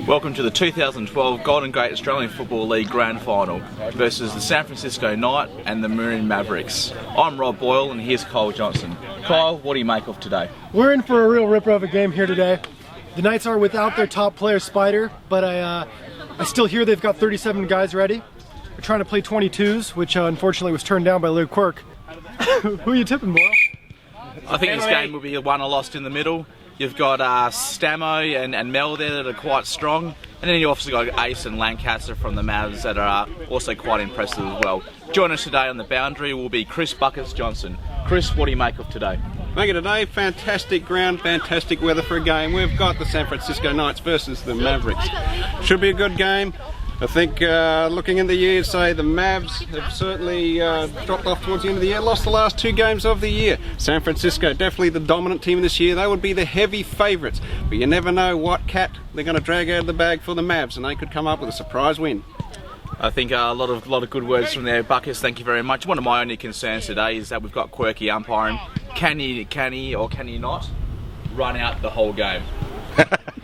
Welcome to the 2012 Golden Gate Australian Football League Grand Final versus the San Francisco Knight and the Maroon Mavericks. I'm Rob Boyle and here's Kyle Johnson. Kyle, what do you make of today? We're in for a real ripper of a game here today. The Knights are without their top player Spider, but I still hear they've got 37 guys ready. They're trying to play 22s, which unfortunately was turned down by Luke Quirk. Who are you tipping, Boyle? I think this game will be a won or lost in the middle. You've got Stamo and Mel there that are quite strong. And then you've also got Ace and Lancaster from the Mavs that are also quite impressive as well. Join us today on the boundary will be Chris Buckets Johnson. Chris, what do you make of today? Make it today, fantastic ground, fantastic weather for a game. We've got the San Francisco Knights versus the Mavericks. Should be a good game. I think looking in the year, say the Mavs have certainly dropped off towards the end of the year, lost the last two games of the year. San Francisco, definitely the dominant team this year. They would be the heavy favourites, but you never know what cat they're going to drag out of the bag for the Mavs, and they could come up with a surprise win. I think a lot of good words from there, Buckets. Thank you very much. One of my only concerns today is that we've got quirky umpiring. Can he or can he not run out the whole game?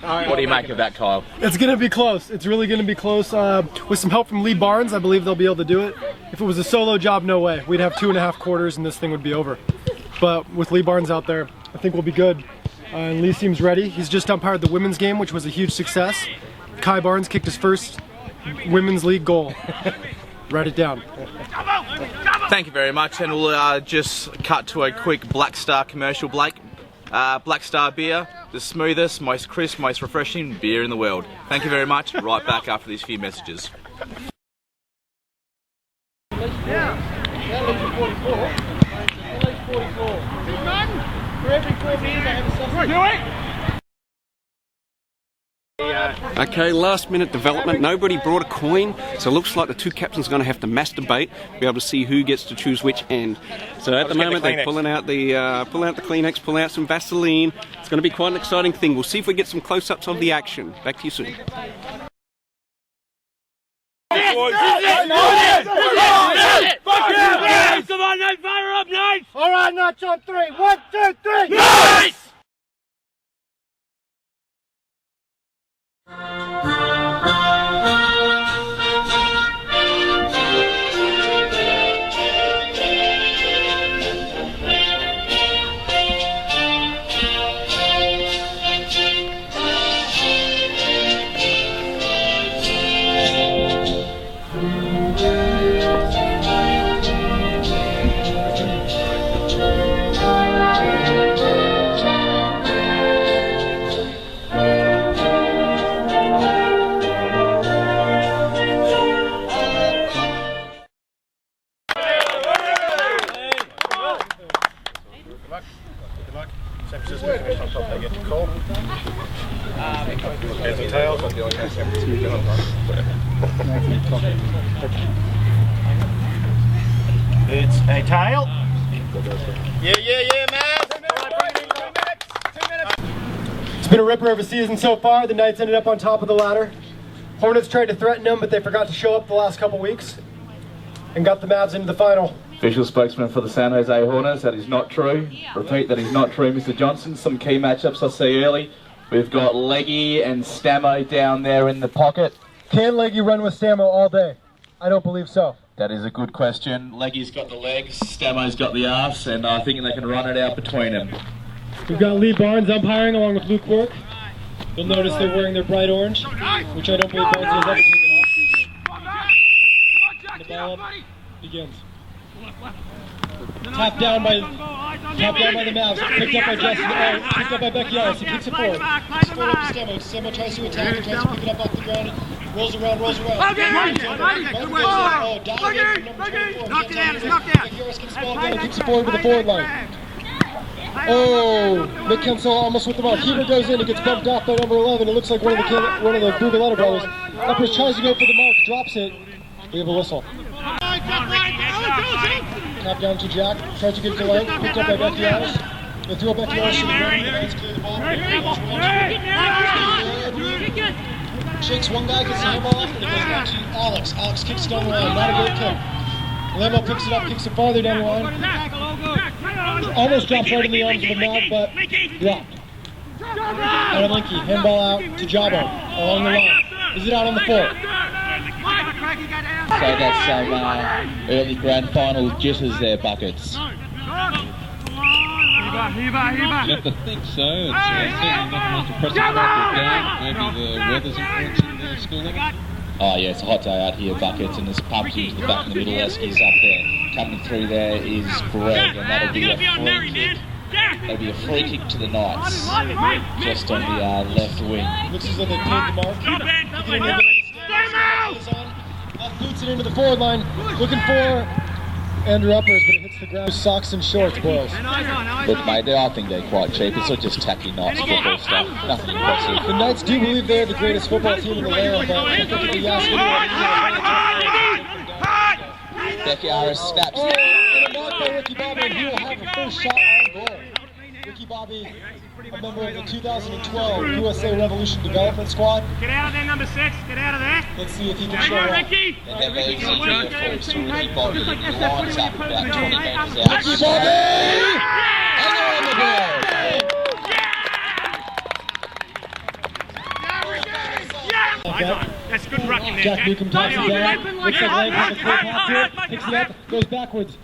What do you make of that, Kyle? It's going to be close. It's really going to be close. With some help from Lee Barnes, I believe they'll be able to do it. If it was a solo job, no way. We'd have 2.5 quarters and this thing would be over. But with Lee Barnes out there, I think we'll be good. And Lee seems ready. He's just umpired the women's game, which was a huge success. Kai Barnes kicked his first women's league goal. Write it down. Thank you very much, and we'll just cut to a quick Black Star commercial, Blake. Black Star beer, the smoothest, most crisp, most refreshing beer in the world. Thank you very much. Right back after these few messages. Okay, last minute development. Nobody brought a coin, so it looks like the two captains are going to have to masturbate to be able to see who gets to choose which end. So at the moment they're pulling out the Kleenex, pulling out some Vaseline. It's going to be quite an exciting thing. We'll see if we get some close-ups of the action. Back to you soon. Come on, Knights, fire up, Knights! All right, Knights on 3. 1, 2, 3. Knights! It's a tail. Yeah, man. It's been a ripper of a season so far. The Knights ended up on top of the ladder. Hornets tried to threaten them, but they forgot to show up the last couple weeks and got the Mavs into the final. Official spokesman for the San Jose Hornets, that is not true. Repeat, that is not true, Mr. Johnson. Some key matchups I see early. We've got Leggy and Stamo down there in the pocket. Can Leggy run with Stamo all day? I don't believe so. That is a good question. Leggy's got the legs, Stamo's got the arse, and I think they can run it out between them. We've got Lee Barnes umpiring along with Luke Quirk. You'll notice they're wearing their bright orange, which I don't believe Barnes has ever taken off. The ball up begins. Tapped down by the Mavs. Picked up by Justin. Picked up by Becky Ellis. He kicks it forward. Kicks it forward up to Stemo. Stemo tries to attack. He tries to pick it up off the ground. Rolls around. Oh, dives in from number 24. Becky Ellis keeps the ball going. Keeps it forward to the forward line. Oh, Mick Kensel almost with the mark. Heber goes in. It gets bumped off by number 11. It looks like one of the Bugaletta brothers. Uppers tries to go for the mark. Drops it. We have a whistle. Tap down to Jack, tries to get it to length, picked up by Becky Ellis. They throw Becky Ellis to the ground, Knights clear the ball. Shakes one guy, gets the handball off, and it goes back to Alex. Alex kicks it down the line, not a great kick. Lembo picks it up, kicks it farther down the line. Almost drops right in the arms of the Mav, but dropped. Adam Linky, handball out to Jabo along the line. Is it out on the floor? So that's some early grand final jitters there, Buckets. You have to think so. It's certainly not the most impressive game. Maybe the weather's influencing the school level. Oh yeah, it's a hot day out here, Buckets, and there's Pumpkin to the back in the middle. Eskies up there. Coming through there is Greg, and that'll be a free kick. That'll be a free kick to the Knights, just on the left wing. Looks as though they paid the mark. Boots it into the forward line. Looking for Andrew Uppers, but it hits the ground. Socks and shorts, boys. Look, mate, I think they're quite cheap. It's not just tacky Knights football stuff. Nothing impressive. The Knights do believe they're the greatest football team in the land, but I think if you ask anyone, Becky Harris snaps. and a mark by Ricky Bobby, and he will have a first shot on goal. Ricky Bobby, a member of the 2012 USA Revolution Development Squad. Get out of there, number 6. Get out of there. Let's see if he can show up. Ricky. And they're very easy to force to Ricky Bobby. He lines up about 20 metres out. Ricky Bobby! And they're on the ball. That's good rucking there. Jack Newcomb tosses it down. Looks like Lang has a clear pass here. Picks it up, goes backwards.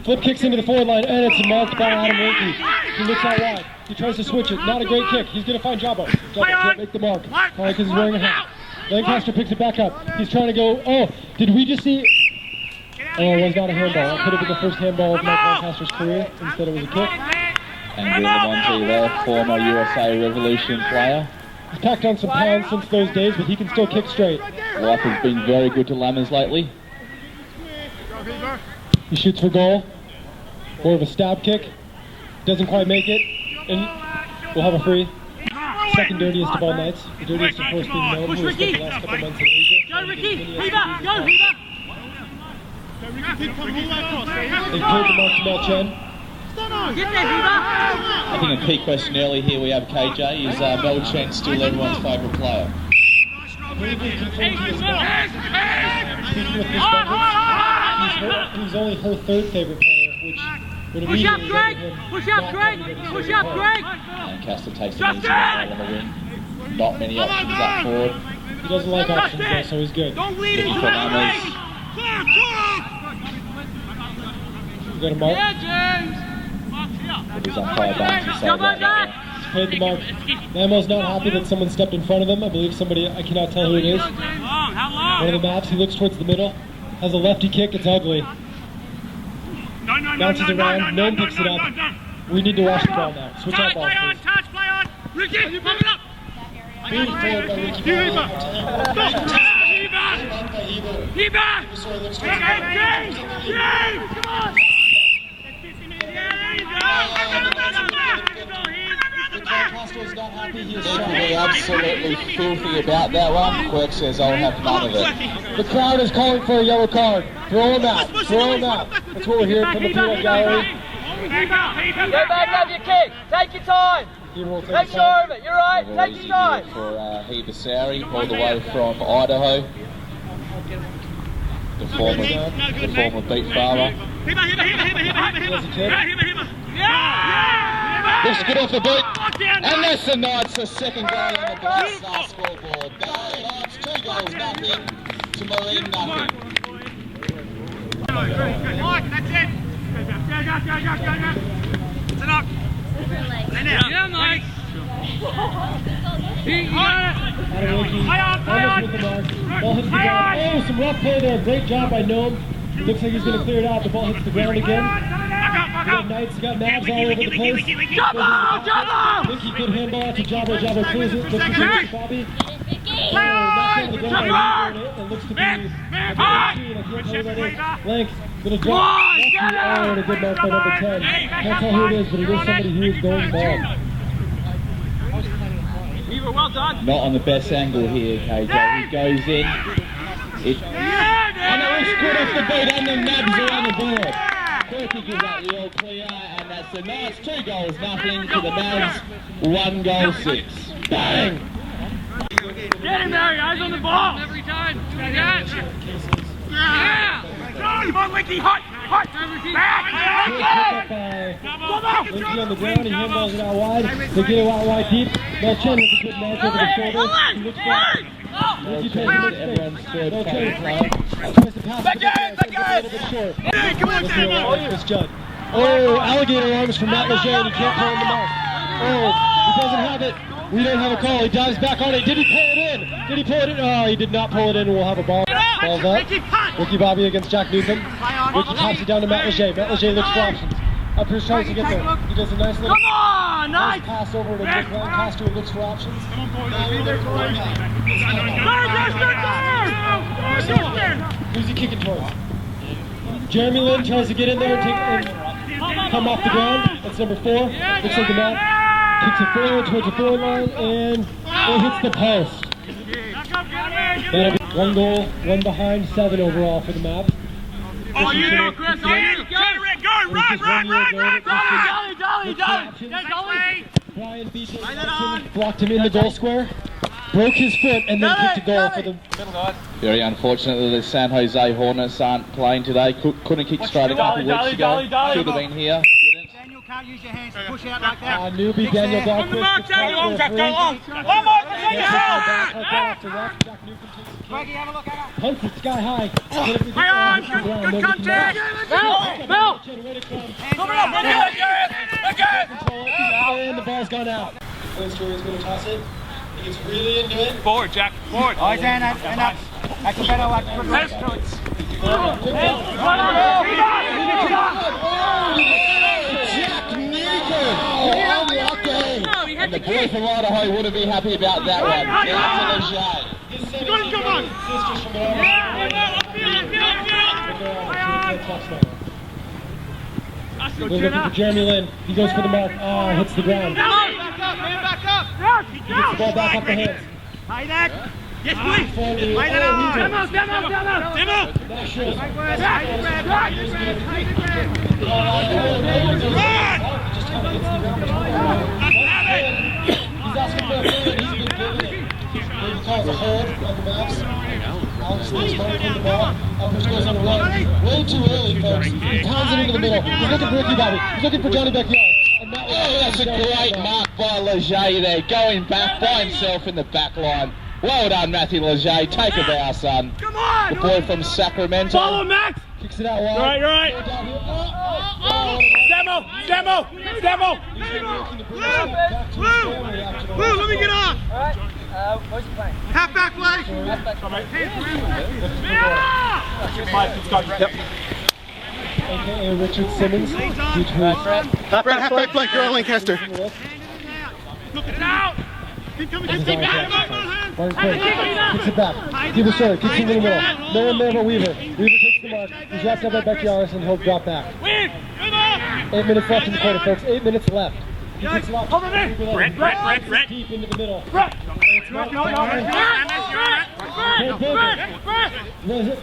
Flip kicks into the forward line, and it's marked by Adam Winky. He looks out wide. He tries to switch it. Not a great kick. He's going to find Jabbo. Jabbo can't make the mark. Probably because he's wearing a hat. Lancaster picks it back up. He's trying to go. Oh, did we just see? Oh, it was not a handball. It could have been the first handball of Mike Lancaster's career. Instead, it was a kick. And Monty there, former USA Revolution player. He's packed on some pounds since those days, but he can still kick straight. Life has been very good to Lammers lately. He shoots for goal. More of a stab kick. Doesn't quite make it. And we'll have a free. Second dirtiest of all nights. The dirtiest, of course, being Melbourne, who has spent the last couple months in Asia. Go, Ricky. Heaver. Go, Heaver. They paid the mark to Mel Chen. Get there, Heaver. I think a key question early here we have, KJ, is Mel Chen still everyone's favourite player? He's only her third favorite player, which would Push up, immediately Greg! render him Push up, not Greg! everybody's Push favorite up, player. Greg! Lancaster takes an easy ball on the wing. Not many options up forward. He doesn't like options though, so he's good. Don't lead Looking it. for Lammers. He's got a mark. It is umpire Barnes to say that right now. He's paid the mark. Lamo's not happy that someone stepped in front of him. I believe somebody, I cannot tell who it is. One of the maps, he looks towards the middle. Has a lefty kick, it's ugly. Bounces around, no one picks it up. We need to watch the ball now. Switch out balls, please. Touch, play on. Ricky, pump it up. Being forward by Ricky Heaver. Lancaster's not happy. He is They're trying. absolutely filthy about that one. Quirk says I'll have none of it. The crowd is calling for a yellow card. Throw him out. Throw him out. That's what we're hearing from the PL gallery. Get back up your kick. Take your time. He will take Make his sure time. of it. You're right. Very Take easy your time. here for Heber Sari, all the way from Idaho. The former beat father. Looks good off the boot. And that's the Knights, the second goal on the Black Star scoreboard. The Knights, 2 goals, nothing. To Marine, nothing. Mike, that's it. Go. It's a knock. Yeah, Mike. You got it. Almost with the mark. Ball hits the ground. Oh, some rough play there. Great job by Noam. Looks like he's going to clear it out. The ball hits the ground again. We got Knights, got Mavs all over the place. Jabbo! Winky, good handball out to Jabbo. Jabbo clears it. Looks to Bobby. Knocks down the ground by Weaver, and it looks to be number 18. I can't tell you that is. Lank, going to drop. Lucky, and a good mark by number 10. Can't tell who it is, but it is somebody who is going ball. Well done. Not on the best angle here, KJ. He goes in. And it looks good off the boot, and the Mavs are on the board. Quirky gives that the all clear, and that's the Knights. 2 goals, nothing to the Mavs. 1 goal, 6. Bang! Get him, Mary. Eyes on the ball. Every time. Yeah. Come on, Winky. Hot. Lindsay on the ground, he handballs it out wide. They get it out wide deep. Melchen with a good mark over the shoulder. He looks back. Lindsay tries to look straight. Melchen tries to pass it a little bit short. Chris Judd. Oh, alligator arms from Matt Leger, and he can't pull in the mark. Oh, he doesn't have it. We don't have a call. He dives back on it. Did he pull it in? Did he pull it in? Oh, he did not pull it in. We'll have a ball. Ball's up. Ricky Bobby against Jack Newton. Ricky taps it down to Matt Leger. Matt Leger looks for options. Up here tries to get there. He does a nice little nice pass over to Nick Lang. Pass to him, looks for options. Who's he kicking towards? Jeremy Lin tries to get in there and come off the ground. That's number 4. Looks like the mat. Kicks it forward towards the forward line and it hits the post. That'll be 1 goal, 1 behind, 7 overall for the Mavs. Oh, you know, Chris, oh, you go, run! Brian beat him, blocked him in the goal square, broke his foot, and then kicked a goal for the middle guard. Very unfortunately, the San Jose Hornets aren't playing today. Couldn't kick straight a couple weeks ago. Should have been here. Daniel, can't use your hands to push out like that. Newbie Daniel Dawkins. On the mark, Daniel. Go on. One more, Frankie, have a look at it. Punts it sky high. Hang on, good contact. Bill. And the ball's gone out. Story's going to toss it. He gets really into it. Forward, Jack. Forward. Oh, he's in. That's a better one. And the boy from Idaho wouldn't be happy about that one. Down to Leger. Come on. They're looking for Jeremy Lin. He goes for the mark. Oh, hits the ground. Back up. He gets the ball back up the hands. High that. Yes, please. Lay that on. Demo. He's asking for a third. He's been given it. He calls a hold on the Mavs. Alex Lewis marking the ball. Uppers goes on a run. Way too early, folks. He pounds it into the middle. He's looking for Ricky Bobby. He's looking for Johnny Beckyard. Oh, that's a great mark by Leger there. Going back by himself in the back line. Well done, Matthew Leger. Take a bow, son. Come on. The boy from Sacramento. Follow Max. Kicks it out wide. Right. Demo. Blue, let me get on. All right. What's your plan? Half back play. Yep. AKA Richard Simmons. Half back play, Carol Lancaster. Look it out. Kicks it back. Give the short. Kicks it in the middle. No one there but Weaver. Weaver takes the mark. He's wrapped up by Beckyard and he'll drop back. 8 minutes left in the quarter, folks. 8 minutes left. He kicks it off. Brett. Deep into the middle.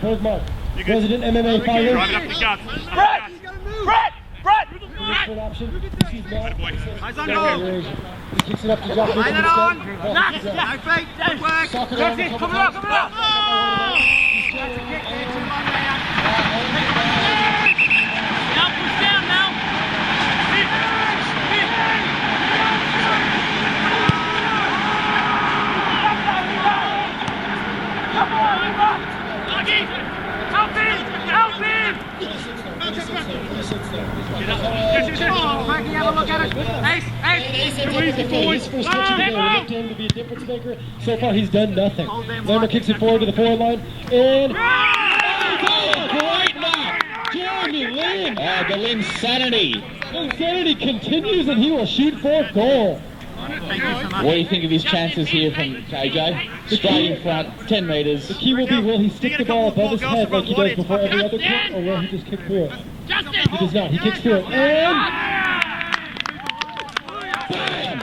Where's Mark? Resident MMA fighter. Brett. Option. Eyes on goal. He kicks it up to Josh. Lay that on. No feet. Good work. Come on. Now push down now. Come on. Help him. Frankie, have a look at it. Ace. His first touch of the game. We looked to him to be a difference maker. So far, he's done nothing. Lammer kicks it forward to the forward line. And... great mark! Jeremy Lin! The Linsanity. Linsanity continues and he will shoot for a goal. What do you think of his chances here from KJ? Straight in front, 10 metres. The key will be, will he stick the ball above his head like he does before every other kick, or will he just kick through it? He does not. He kicks through it. And... bam!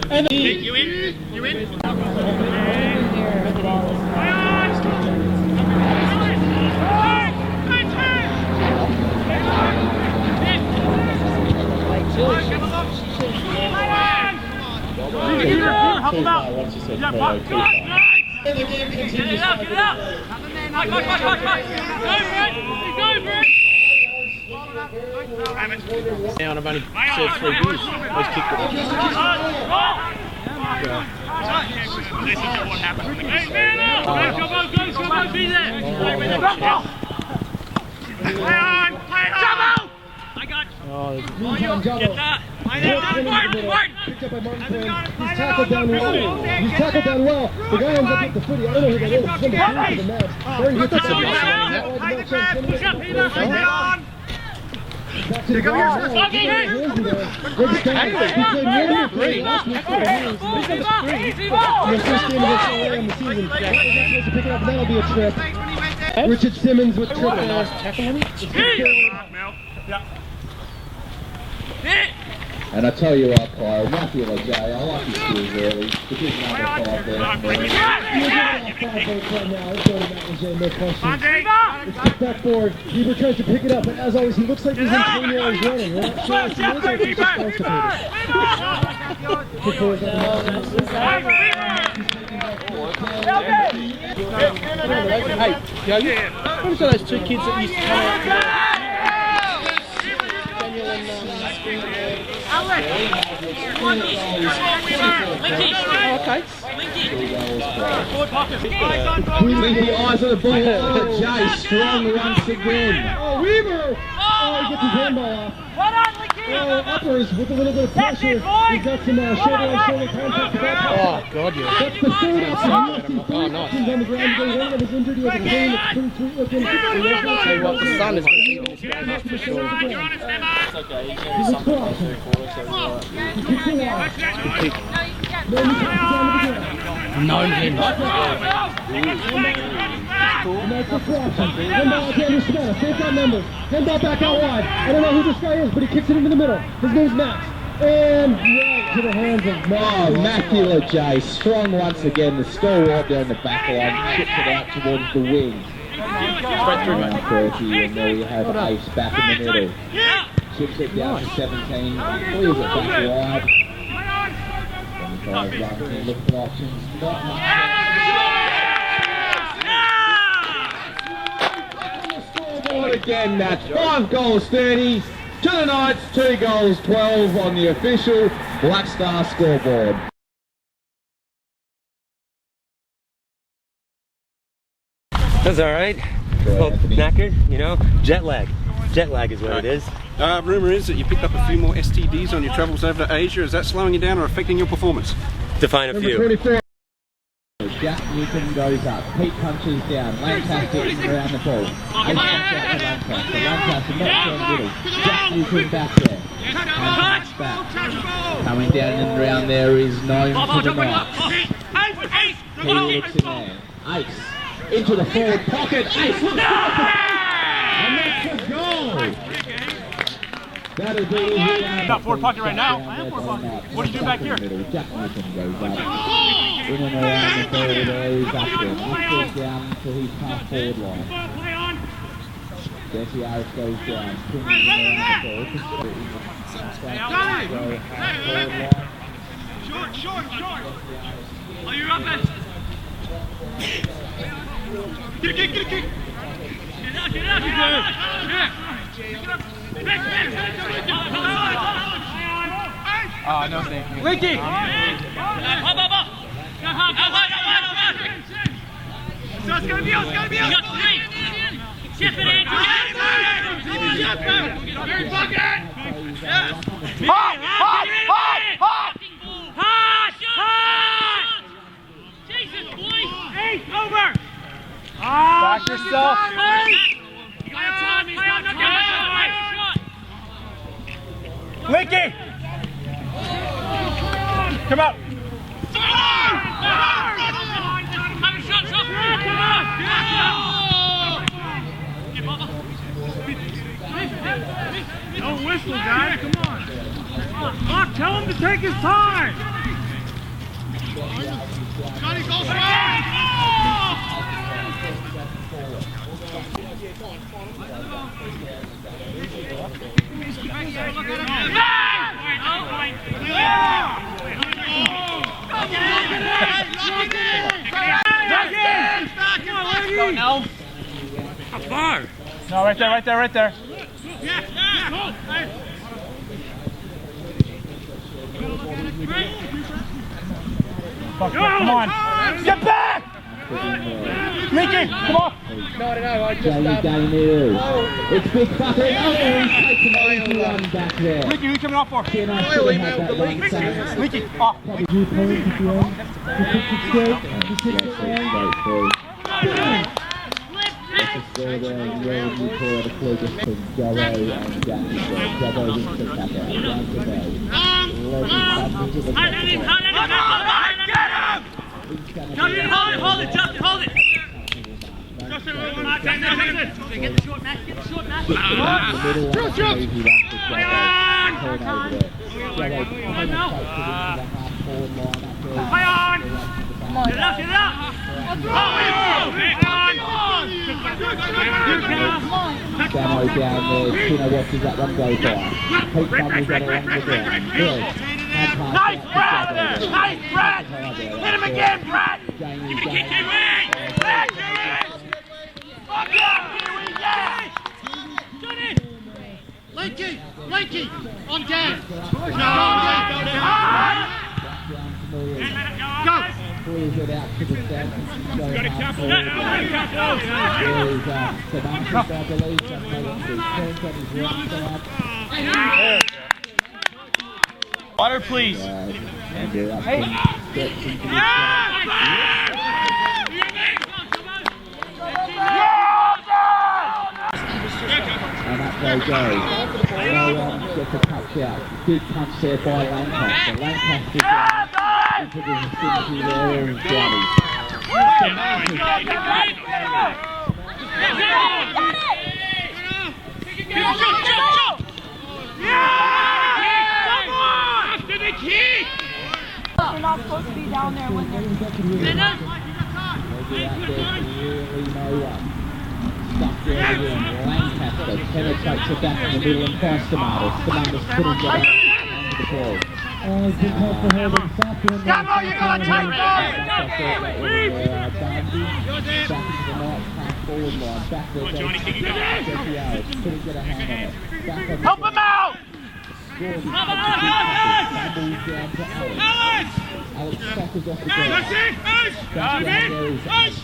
And You in? Help him out. The game continues. Get it up! Go for it! Go for it! Down, I've only served 3 beers. Always kicked it. This is what happened. Hey, man up! Go, be there! Play on! Jumbo! I got you. Get that! Picked up by Martin Quinn. He's tackled down well. He's tackled down well. The guy ends up with the footy. I don't know who that is. It's number 2 for the Mavs. Very good. Push up, Peter! Stay on! Back to the ball. Okay, He played more than last week for the Mavs. Easy ball! The first game against LA on the season. Supposed to pick it up, and that'll be a trip. Richard Simmons with triple. And I tell you what, Kyle, Matthew Jay, I like his skills early. The big number 5 there. It's the back forward. Bieber tries to pick it up, but as always, he looks like he's in pain while he's running. We're not sure if he looks like he's just constipated. Hey, Yogi, what are those 2 kids that used to come out today? Daniel and okay. Linky eyes on the ball. Jay, strong once again. Oh, Weaver! Oh, he gets his handball off. Well done, Licky! Uppers with a little bit of pressure. He's got some shoulder-on-shoulder contact with that. Oh, God, yeah. That's the third option. Oh, nice. He's on the ground. One of his injured. He has a pain. It's pretty sweet looking. Tell you what, the sun is going to kill this game, that's for sure. He's a cross. He kicks it out. Then he kicks it down to the ground. Known him. And that's the cross. Handball to Andrew Smith. Same time numbers. Handball back out wide. I don't know who this guy is, but he kicks it into the middle. His name's Max. And right to the hands of Max. Matthew Jay, strong once again. The stalwart down the back line, chips it out towards the wing. Straight through, mate. 30, and there you have Ace back in the middle. Chips it down to 17, clears it back wide. 25 runs, look for options. Not much. Scoreboard again, that's 5 goals 30. To the Knights, 2 goals 12 on the official Black Star scoreboard. That's all right. Well, knackered, you know. Jet lag. Jet lag is what it is. Rumour is that you picked up a few more STDs on your travels over to Asia. Is that slowing you down or affecting your performance? Define a few. 24. Jack Newton goes up, Pete punches down, Lancaster around the ball. Ace comes out to Lancaster, Lancaster not down middle. Jack Newton back there. Back. Coming down and around there is Gnome to the Knights. He looks in there. Ace into the forward pocket. Ace looks up and that's a goal. That'll be Got forward pocket right now. I am forward pocket. What do you do back here? Jack Newton goes up. In and around the forward area, he's up there. Lifts down to his half forward line. Jesse Harris goes down. Swinging around the forward. Short. Oh, you're up, man. Get a kick. Get out. Oh, no thank you. Licky! So it's gonna be us. You got 3. Chip it in. Very bucket! Hot! Jesus, boy! 8 over! Back yourself. Licky! Come out! Don't whistle, guys. Come on. Mark, tell him to take his time. Johnny, go straight! No. How far? No, right there, right there, right there. Come on. Get back! Mickey, come on. No, I just... It's big bucket. Oh, he's taken an easy one back there. Mickey, who are you coming off for? Mickey, off. Hold it, Justin, hold it! Justin, get the short match, get the short match! Play on! Get it up, get it up! Damo down there, Tino watches that one go by. Pete Bumbles that along the ground. Good. Nice, Brad! Nice, Brad! Hit him again, Brad! Give me kick, Kiwi! Brad, Kiwi! Fuck yeah, Kiwi, yeah! Lakey, on Dan. Go! Clears it out to the south. Got a couple. There is Sebastian, I believe, turns on his right side. Water, please. Andrew Upton gets into the and up they go. No one gets a touch out. Big touch there by Lancaster. Lancaster down into the vicinity there in Johnny. They're not supposed to be down there when they're... Stuck there again. Lancaster penetrates it back in the middle and finds Tomatis. Tomatis couldn't get under the ball. Oh, it's been hard for her to stop him. Come on, you gotta take it! Back into the right half forward line. Back there goes Jesse couldn't get a hand on it. Back Help him out! Stumbles down to Alex. Alex suckers off the ground. Back down there is Ace.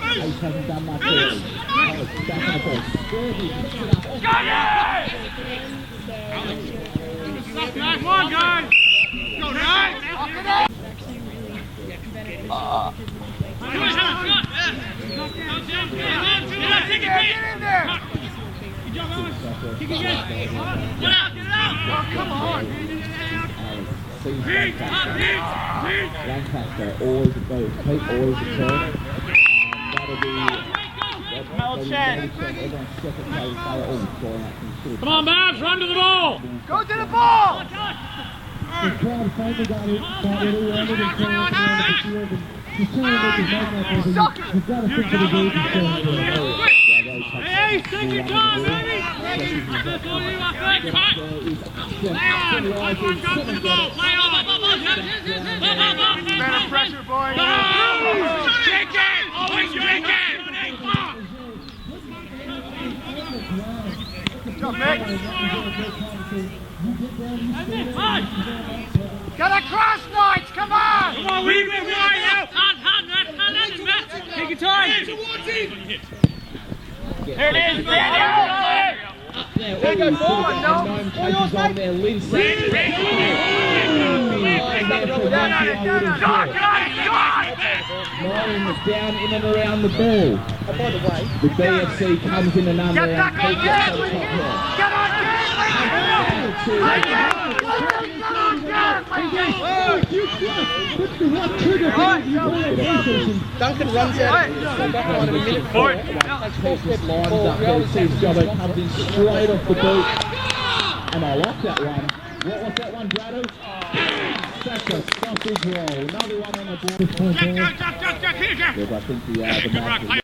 Ace hasn't done much early. Alex back on the ball. Sturdy picks it up. Come on, guys! Go, guys! Get in there! Good job, Alex. Kick again. Get out! Come on! Sees Lancaster always a boat. Pete always a turn. And that'll be... Everyone's second play. They are all scoring up from Come on, Babs, run to the ball! Go to the ball! The crowd finally got it. Got it around it and turned around the field. And he's trying to make his mark out there. He's got to think for the game to stand. Hey, take your time, baby! That's all you want, play on! Go to the ball! Play on! Better pressure, boy! Check it! Always check it! Jump, Nick! Got a cross, Knights! Come on! Come on, leave it wide out! Take your time! There it is, Daniel! There go forward, no. Chases on there, Lindsay. Lauren was down in and around the ball. Oh, by the way, the BFC comes in and under and takes it to the top here. Get Duncan runs out of back line in a minute. Texas lines up there, sees Jobbo comes in straight off the boot. And I like that one. What was that one, Brado? That's a sausage roll. Another one on the board. Yes, I think the match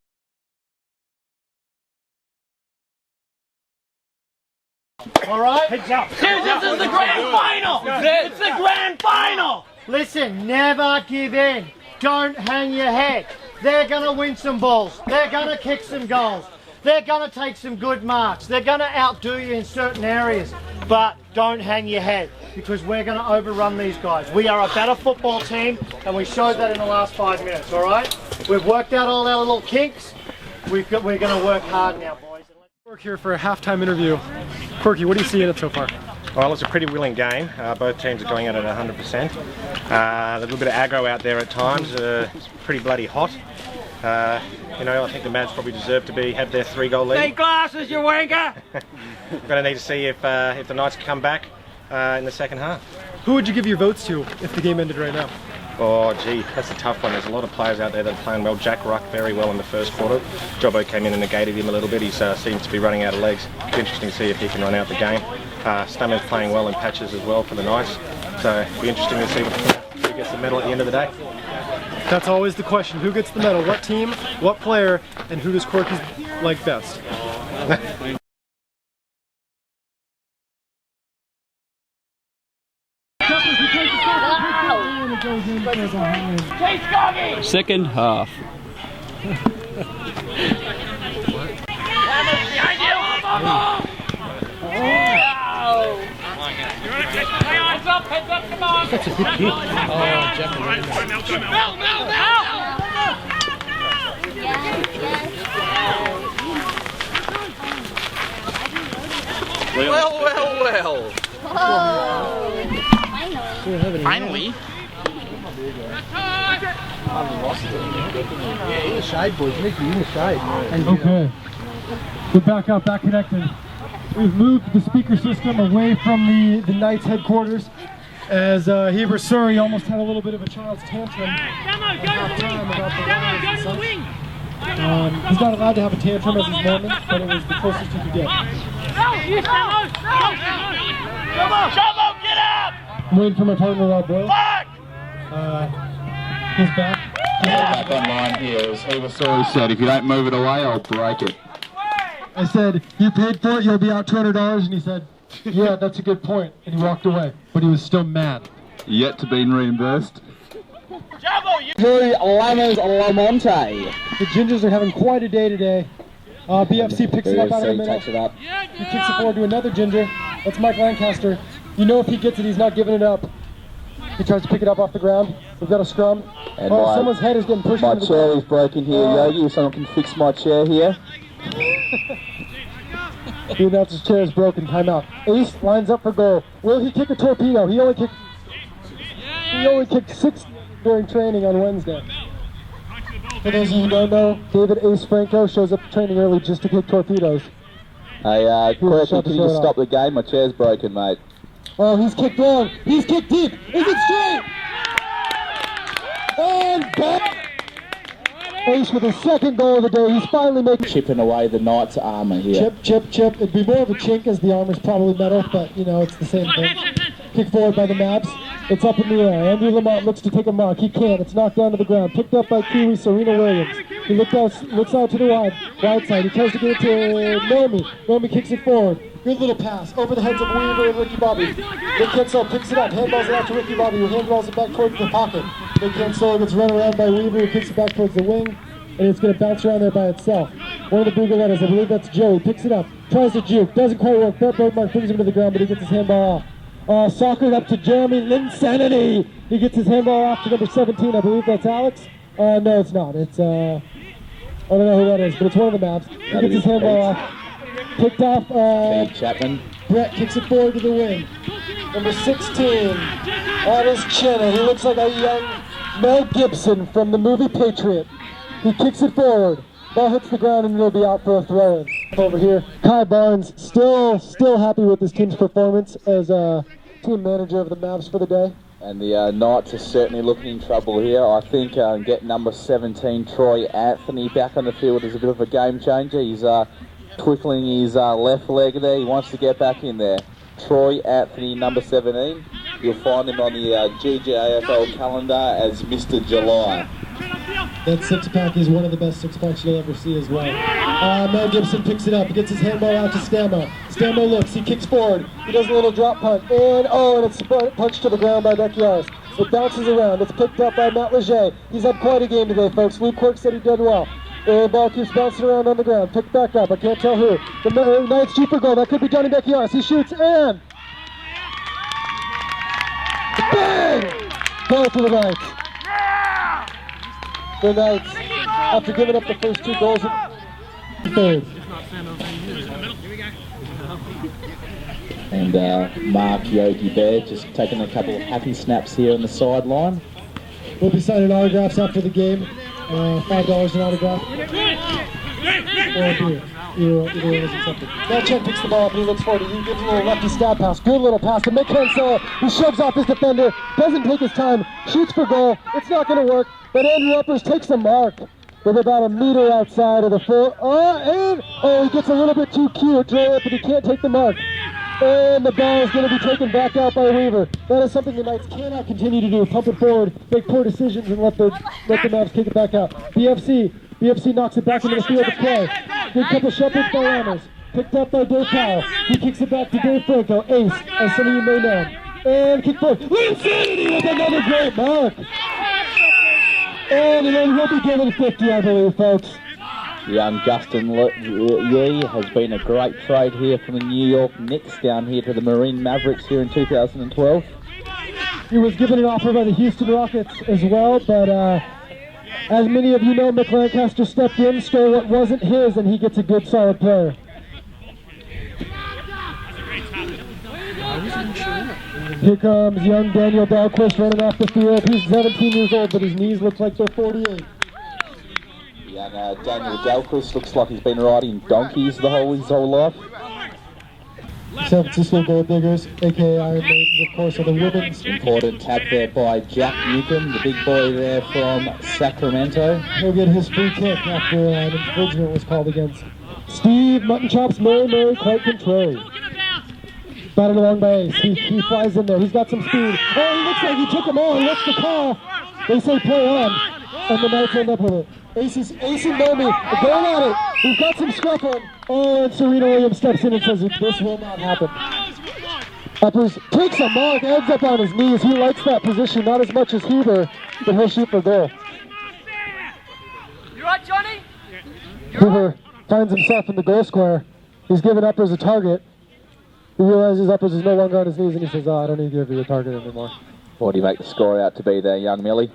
All right? heads up. This is the grand final! It's the grand final! Listen, never give in. Don't hang your head. they're going to win some balls. They're going to kick some goals. They're going to take some good marks. They're going to outdo you in certain areas. But don't hang your head, because we're going to overrun these guys. We are a better football team, and we showed that in the last 5 minutes, all right? We've worked out all our little kinks. We're going to work hard now, boys. We're here for a halftime interview. Corky, what do you see in it so far? Well, it's a pretty willing game. Both teams are going at it 100%. A little bit of aggro out there at times. It's pretty bloody hot. You know, I think the Mavs probably deserve to have their 3-goal lead. Take glasses, you wanker! We're going to need to see if the Knights come back in the second half. Who would you give your votes to if the game ended right now? Oh, gee, that's a tough one. There's a lot of players out there that are playing well. Jack Ruck very well in the first quarter. Jobbo came in and negated him a little bit. He seems to be running out of legs. It's interesting to see if he can run out the game. Stammer's playing well in patches as well for the Knights. So it'll be interesting to see who gets the medal at the end of the day. That's always the question. Who gets the medal? What team? What player? And who does Corky like best? Second half. Heads up, come on! That's a good kick. Oh, Jeff. Well. Finally. In the shade, boys. Make you in the shade. Okay. We're back up, back connected. We've moved the speaker system away from the Knights headquarters, as Heber Surrey almost had a little bit of a child's tantrum at halftime about the wing. He's not allowed to have a tantrum at this moment, but it was the closest he could get. Jumbo, get up! I'm waiting for my partner, Rob Bro. He's back. Back online here, as Heber Surrey said, if you don't move it away, I'll break it. I said, you paid for it, you'll be out $200, and he said, yeah, that's a good point, and he walked away, but he was still mad. Yet to be reimbursed. Drew Lammers Lamonte. The Gingers are having quite a day today. BFC picks it up out of the middle. He kicks it forward to another Ginger. That's Mike Lancaster. You know if he gets it, he's not giving it up. He tries to pick it up off the ground. We've got a scrum. And someone's head is getting pushed into the ground. My chair is broken here, Yogi. If someone can fix my chair here. The announcer's chair is broken. Timeout. Ace lines up for goal. Will he kick a torpedo? He only kicked 6 during training on Wednesday. For those of you who don't know, David Ace Franco shows up training early just to kick torpedoes. Hey, Corky, can you just stop the game? My chair's broken, mate. Oh, he's kicked long. He's kicked deep. Is it straight? And back. Ace with his second goal of the day. He's finally making... Chipping away the Knights' armour here. Chip. It'd be more of a chink as the armor's probably metal, but, you know, it's the same thing. Kick forward by the Mavs. It's up in the air. Andrew Lamont looks to take a mark. He can't. It's knocked down to the ground. Picked up by Kiwi Serena Williams. He looks out to the wide side. He tries to get it to Nomi. Nomi kicks it forward. Good little pass over the heads of Weaver and Ricky Bobby. Nick Kinsella picks it up. Handballs it out to Ricky Bobby, who handballs it back towards the pocket. Nick Kinsella gets run around by Weaver, who kicks it back towards the wing. And it's going to bounce around there by itself. One of the Boogaletas, I believe that's Joey, picks it up, tries to juke, doesn't quite work. Brett Bergmark brings him to the ground, but he gets his handball off. Soccer up to Jeremy Linsanity. He gets his handball off to number 17, I believe that's Alex. No, it's not. It's, I don't know who that is, but it's one of the Mavs. He gets his handball off. Picked off, Chapman. Brett kicks it forward to the wing. Number 16, that is Chenna. He looks like a young Mel Gibson from the movie Patriot. He kicks it forward. Ball hits the ground and it'll be out for a throw-in. Over here, Kai Barnes still happy with his team's performance as team manager of the Mavs for the day. And the Knights are certainly looking in trouble here. I think get number 17, Troy Anthony, back on the field is a bit of a game changer. He's twiddling his left leg there. He wants to get back in there. Troy Anthony, number 17. You'll find him on the GGAFL calendar as Mr. July. That six-pack is one of the best six-packs you'll ever see as well. Mel Gibson picks it up. He gets his handball out to Stamo. Stamo looks. He kicks forward. He does a little drop punt. And it's punched to the ground by Becky Yaris. It bounces around. It's picked up by Matt Leger. He's had quite a game today, folks. Luke Quirk said he did well. The ball keeps bouncing around on the ground. Picked back up. I can't tell who. The Knights shoot for goal. That could be Johnny Becky Yaris. He shoots and... bang! Goal to the Knights. The Knights, after giving up the first 2 goals, third. And Mark Yogi Bear just taking a couple of happy snaps here on the sideline. We'll be signing autographs after the game. $5 an autograph. Now Chen picks the ball up and he looks forward. He gives a little lefty stab pass. Good little pass to Mick Cancel. He shoves off his defender. Doesn't take his time. Shoots for goal. It's not going to work. But Andrew Uppers takes a mark with about a meter outside of the full. He gets a little bit too cute, but he can't take the mark. And the ball is going to be taken back out by Weaver. That is something the Knights cannot continue to do. Pump it forward, make poor decisions, and let the Mavs kick it back out. BFC knocks it back into the field of play. Good couple shepherds by Ramos. Picked up by Dave Powell. He kicks it back to Dave Franco. Ace, as some of you may know. And kick forward. Insanity with another great mark. And then he'll be given 50, I believe, folks. Young Gustin Yee has been a great trade here from the New York Knicks down here to the Marine Mavericks here in 2012. He was given an offer by the Houston Rockets as well, but as many of you know, Mick Lancaster stepped in, stole what wasn't his, and he gets a good, solid player. Here comes young Daniel Dahlquist running off the field. He's 17 years old, but his knees look like they're 48. Young Daniel Dahlquist looks like he's been riding donkeys his whole life. San Francisco Gold Diggers, aka Iron Maidens, of course, are the women's. Important tap there by Jack Newcomb, the big boy there from Sacramento. He'll get his free kick after an infringement was called against. Steve Mutton Chops Mary quite contrary. Batted along by Ace. He flies in there. He's got some speed. Oh, he looks like he took him on. What's the call? They say play on. And the Knights end up with it. Ace and Nomi are going at it. We've got some scruff on. Oh, and Serena Williams steps in and says this will not happen. Uppers takes a mark, ends up on his knees. He likes that position, not as much as Huber, but he'll shoot for goal. You right, Johnny? Huber finds himself in the goal square. He's giving Uppers a target. He realizes Uppers is no longer on his knees, and he says, I don't need to give you a target anymore. What do you make the score out to be there, young Millie?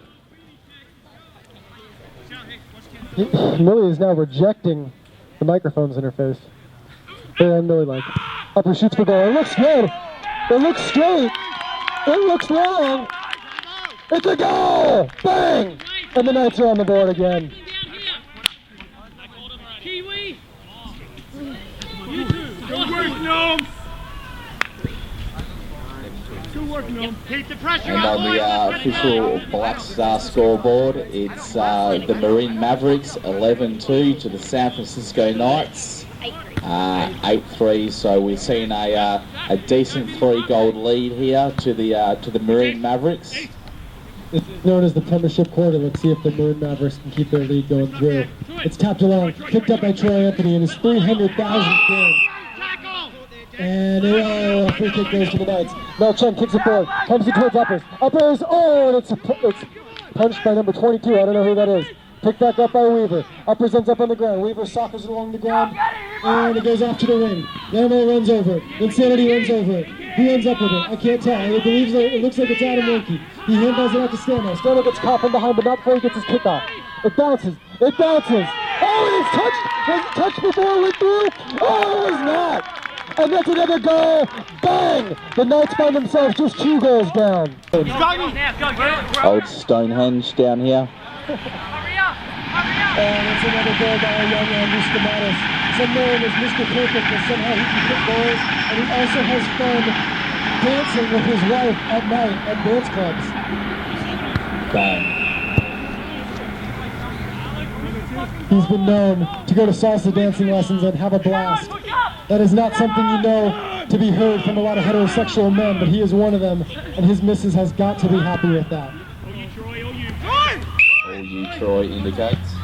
Millie is now rejecting the microphones in her face. And Millie like, Uppers shoots for goal. It looks good. It looks straight. It looks long. It's a goal! Bang! And the Knights are on the board again. Kiwi! Good work, Gnome! Good work, Gnome. Keep the pressure And on the official Black Star scoreboard, it's the Marine Mavericks 11-2 to the San Francisco Knights 8-3. So we're seeing a decent 3-goal lead here to the Marine Mavericks. It's known as the Premiership Quarter. Let's see if the Marine Mavericks can keep their lead going through. It's tapped along, picked up by Troy Anthony in his 300,000th game. And a free kick goes to the Knights. Mel Chen kicks it forward, comes it towards Uppers. Uppers, and it's punched by number 22. I don't know who that is. Picked back up by Weaver. Uppers ends up on the ground. Weaver soccers it along the ground, and it goes off to the wing. Lamo runs over it. Insanity runs over it. Who ends up with it? I can't tell. It looks like it's Adam Wilkie. He handballs it out to Stano. Stano gets caught from behind, but not before he gets his kickoff. It bounces. It bounces. Oh, it's touched. Was it touched before it went through? Oh, it was not. And that's another goal. Bang! The Knights find themselves just 2 goals down. Old Stonehenge down here. And it's another goal by a young Andrew Skamatis. Some known as Mr. Perfect, but somehow he can hit goals, and he also has fun dancing with his wife at night at dance clubs. Bang. He's been known to go to salsa dancing lessons and have a blast. That is not something you know to be heard from a lot of heterosexual men, but he is one of them, and his missus has got to be happy with that. All you, Troy indicates.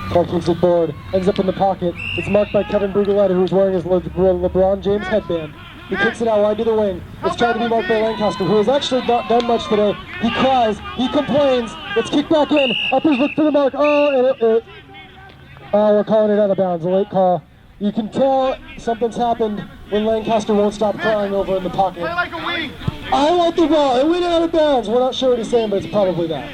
Clark kicks it forward, ends up in the pocket. It's marked by Kevin Brugaletta, who's wearing his LeBron James headband. He kicks it out wide to the wing. It's trying to be marked by Lancaster, who has actually not done much today. He cries, he complains. It's kicked back in. Uppers look for the mark. Oh, we're calling it out of bounds. A late call. You can tell something's happened when Lancaster won't stop crying over in the pocket. Play like a wing. I want the ball. It went out of bounds. We're not sure what he's saying, but it's probably that.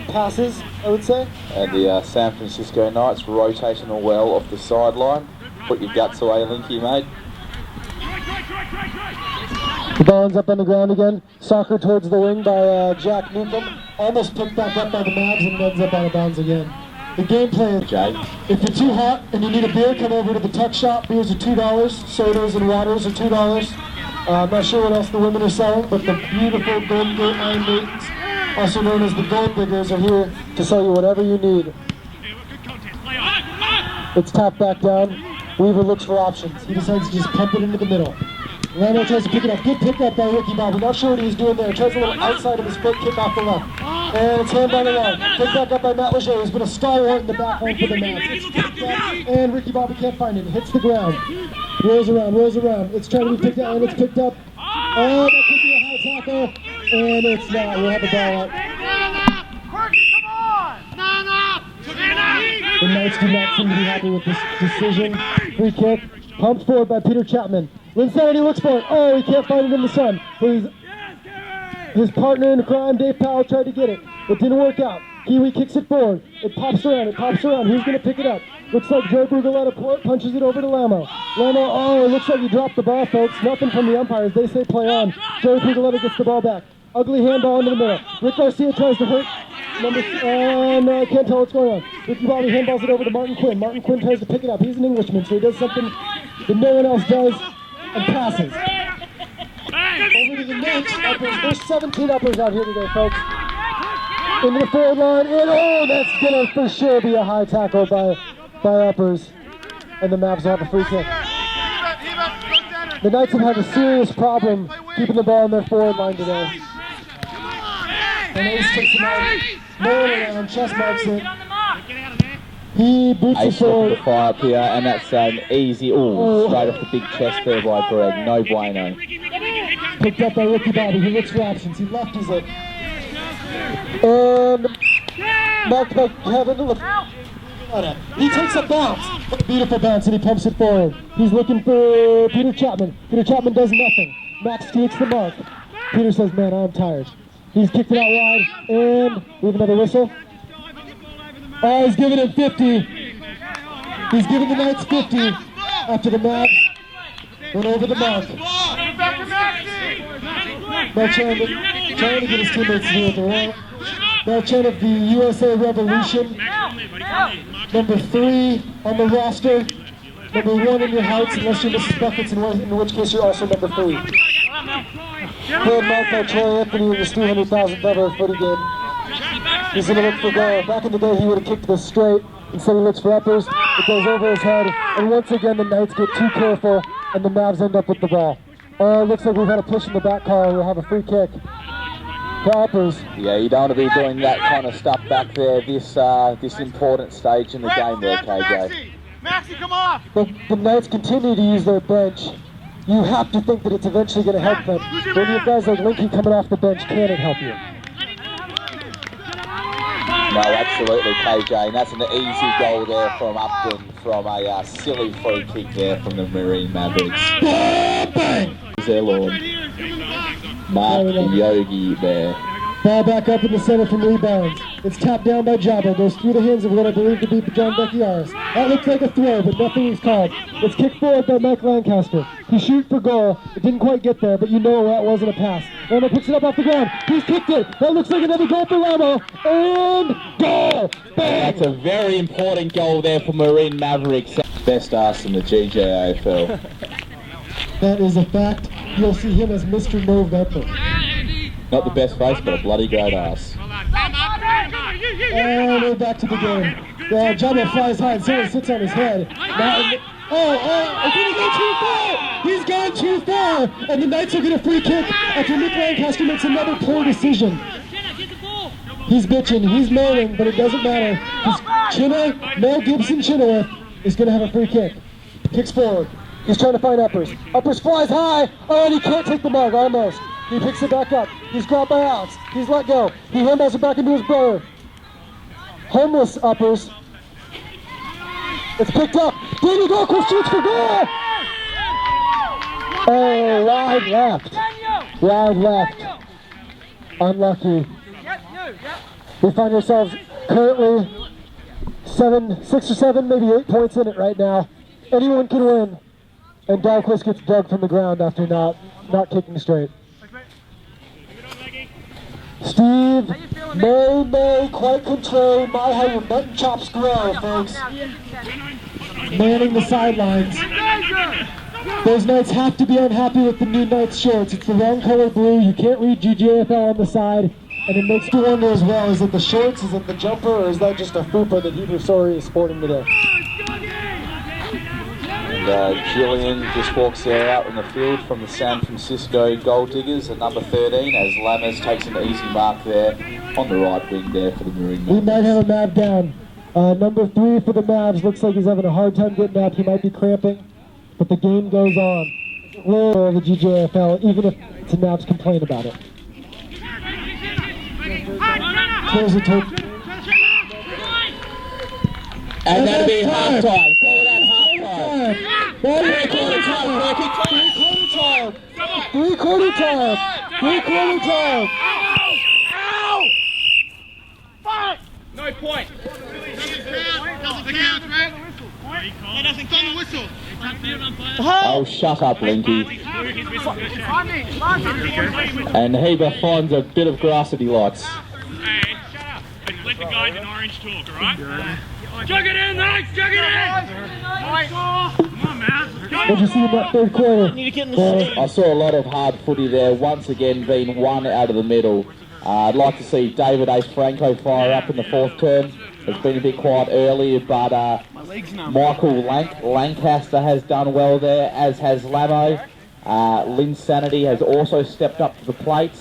Passes, I would say. And the San Francisco Knights rotating well off the sideline. Put your guts away, Linky, mate. The ball ends up on the ground again. Soccer towards the wing by Jack Newcomb. Almost picked back up by the Mavs and ends up out of bounds again. The game plan, if you're too hot and you need a beer, come over to the tuck shop. Beers are $2, sodas and waters are $2. I'm not sure what else the women are selling, but the beautiful Golden Gate Iron Maidens, also known as the Gold Diggers, are here to sell you whatever you need. It's tapped back down. Weaver looks for options. He decides to just pump it into the middle. Lando tries to pick it up. Good pickup by Ricky Bobby. Not sure what he's doing there. Tries a little outside of his foot, kick off the left. And it's hand by the line. Picked back up by Matt Leger, who's been a stalwart in the back line for the Mavs. And Ricky Bobby can't find it. Hits the ground. Rolls around. It's trying to be picked up, and it's picked up. Oh, that could be a high tackle. And it's not. We'll have the ball out. The Knights do not seem to be happy with this decision. Free kick. Pumped forward by Peter Chapman. Linsanity looks for it. Oh, he can't find it in the sun. His partner in crime, Dave Powell, tried to get it. It didn't work out. Kiwi kicks it forward. It pops around. Who's going to pick it up? Looks like Joe Brugaletta punches it over to Lamo. Oh, it looks like he dropped the ball, folks. Nothing from the umpires. They say play on. Joe Brugaletta gets the ball back. Ugly handball into the middle. Rick Garcia tries to hurt. No, I can't tell what's going on. Ricky Bobby handballs it over to Martin Quinn. Martin Quinn tries to pick it up. He's an Englishman, so he does something that no one else does and passes. Over to the Knights. There's 17 uppers out here today, folks. Into the forward line, and that's gonna for sure be a high tackle by uppers. And the Mavs will have a free kick. The Knights have had a serious problem keeping the ball in their forward line today. And Ace takes him out, rolling around, chest marks it. He boots it forward. The fire up here, and that's an easy, straight off the big chest there by Greg. No bueno. Picked up by Ricky Bobby. He looks for options. He lefties it. And marked by Kevin. He takes a bounce. A beautiful bounce, and he pumps it forward. He's looking for Peter Chapman. Peter Chapman does nothing. Max takes the mark. Peter says, man, I'm tired. He's kicked it out wide, and we have another whistle. Oh, he's giving him 50. He's giving the Knights 50 after the Mavs went over the mark. Marchand trying to get his teammates to do what they want. Marchand of the USA Revolution. Number 3 on the roster. Number 1 in your hearts, unless you're Mrs. Buckets, in which case you're also number 3. Good mark by Troy Anthony in this 200,000th ever footy game. He's going to look for goal. Back in the day, he would have kicked this straight. Instead, he looks for uppers. It goes over his head. And once again, the Knights get too careful, and the Mavs end up with the ball. Oh, it looks like we've had a push in the back call. We'll have a free kick for uppers. Yeah, you don't want to be doing that kind of stuff back there this important stage in the game there, KJ. Maxie, come off! The Knights continue to use their bench. You have to think that it's eventually going to help them. When you have guys like Linky coming off the bench, can it help you? No, absolutely, KJ, and that's an easy goal there from Upton from a silly free kick there from the Marine Mavericks. Bang! Their Lord, Mark Yogi there. Ball back up in the center from rebounds. It's tapped down by Jabba. Goes through the hands of what I believe to be John Becchiaris. That looks like a throw, but nothing is called. It's kicked forward by Mike Lancaster. He shoots for goal. It didn't quite get there, but you know that wasn't a pass. Lamo picks it up off the ground. He's kicked it. That looks like another goal for Lamo. And goal! Bang! That's a very important goal there for Marine Mavericks. Best ass in the GGAFL. That is a fact. You'll see him as Mr. November. Not the best face, but a bloody great ass. And we're back to the game. Jabba flies high and someone sits on his head. Did he go too far? He's gone too far! And the Knights will get a free kick after Nick Lancaster makes another poor decision. He's bitching, he's moaning, but it doesn't matter. Because Mel Gibson Chenoweth is going to have a free kick. Kicks forward. He's trying to find Uppers. Uppers flies high. Oh, and he can't take the mark, almost. He picks it back up. He's grabbed by Alex. He's let go. He handballs it back into his brother. Homeless Uppers. It's picked up. Danny Dahlquist shoots for goal. Oh, wide left. Wide left. Unlucky. We find ourselves currently 6 or 7, maybe 8 points in it right now. Anyone can win. And Dahlquist gets dug from the ground after not kicking straight. Steve, may quite control my how your mutton chops grow, folks. Manning the sidelines. Those Knights have to be unhappy with the new Knights shorts. It's the wrong color blue. You can't read GGAFL on the side. And it makes you wonder as well, is it the shorts, is it the jumper, or is that just a fupa that Heber Sorry is sporting today? And Jillian just walks there out in the field from the San Francisco Gold Diggers at number 13 as Lammers takes an easy mark there on the right wing there for the Marine Mavericks. We might have a Mav down. Number 3 for the Mavs looks like he's having a hard time getting up. He might be cramping, but the game goes on. We're the GGAFL, even if the Mavs complain about it. Close the tape. And that'll be halftime. Three-quarter time. No point. Doesn't count, Brad. That doesn't count the whistle. Oh, shut up, Linky. And Heber finds a bit of grass that he likes. Hey, shut up. Let the guys in orange talk, alright? Jug it in, Knights! Jug it in! Come on, man. What'd you see in that third quarter? I saw a lot of hard footy there, once again being won out of the middle. I'd like to see David Ace Franco fire up in the fourth term. It's been a bit quiet earlier, but Michael Lancaster has done well there, as has Lamo. Lynn Sanity has also stepped up to the plate.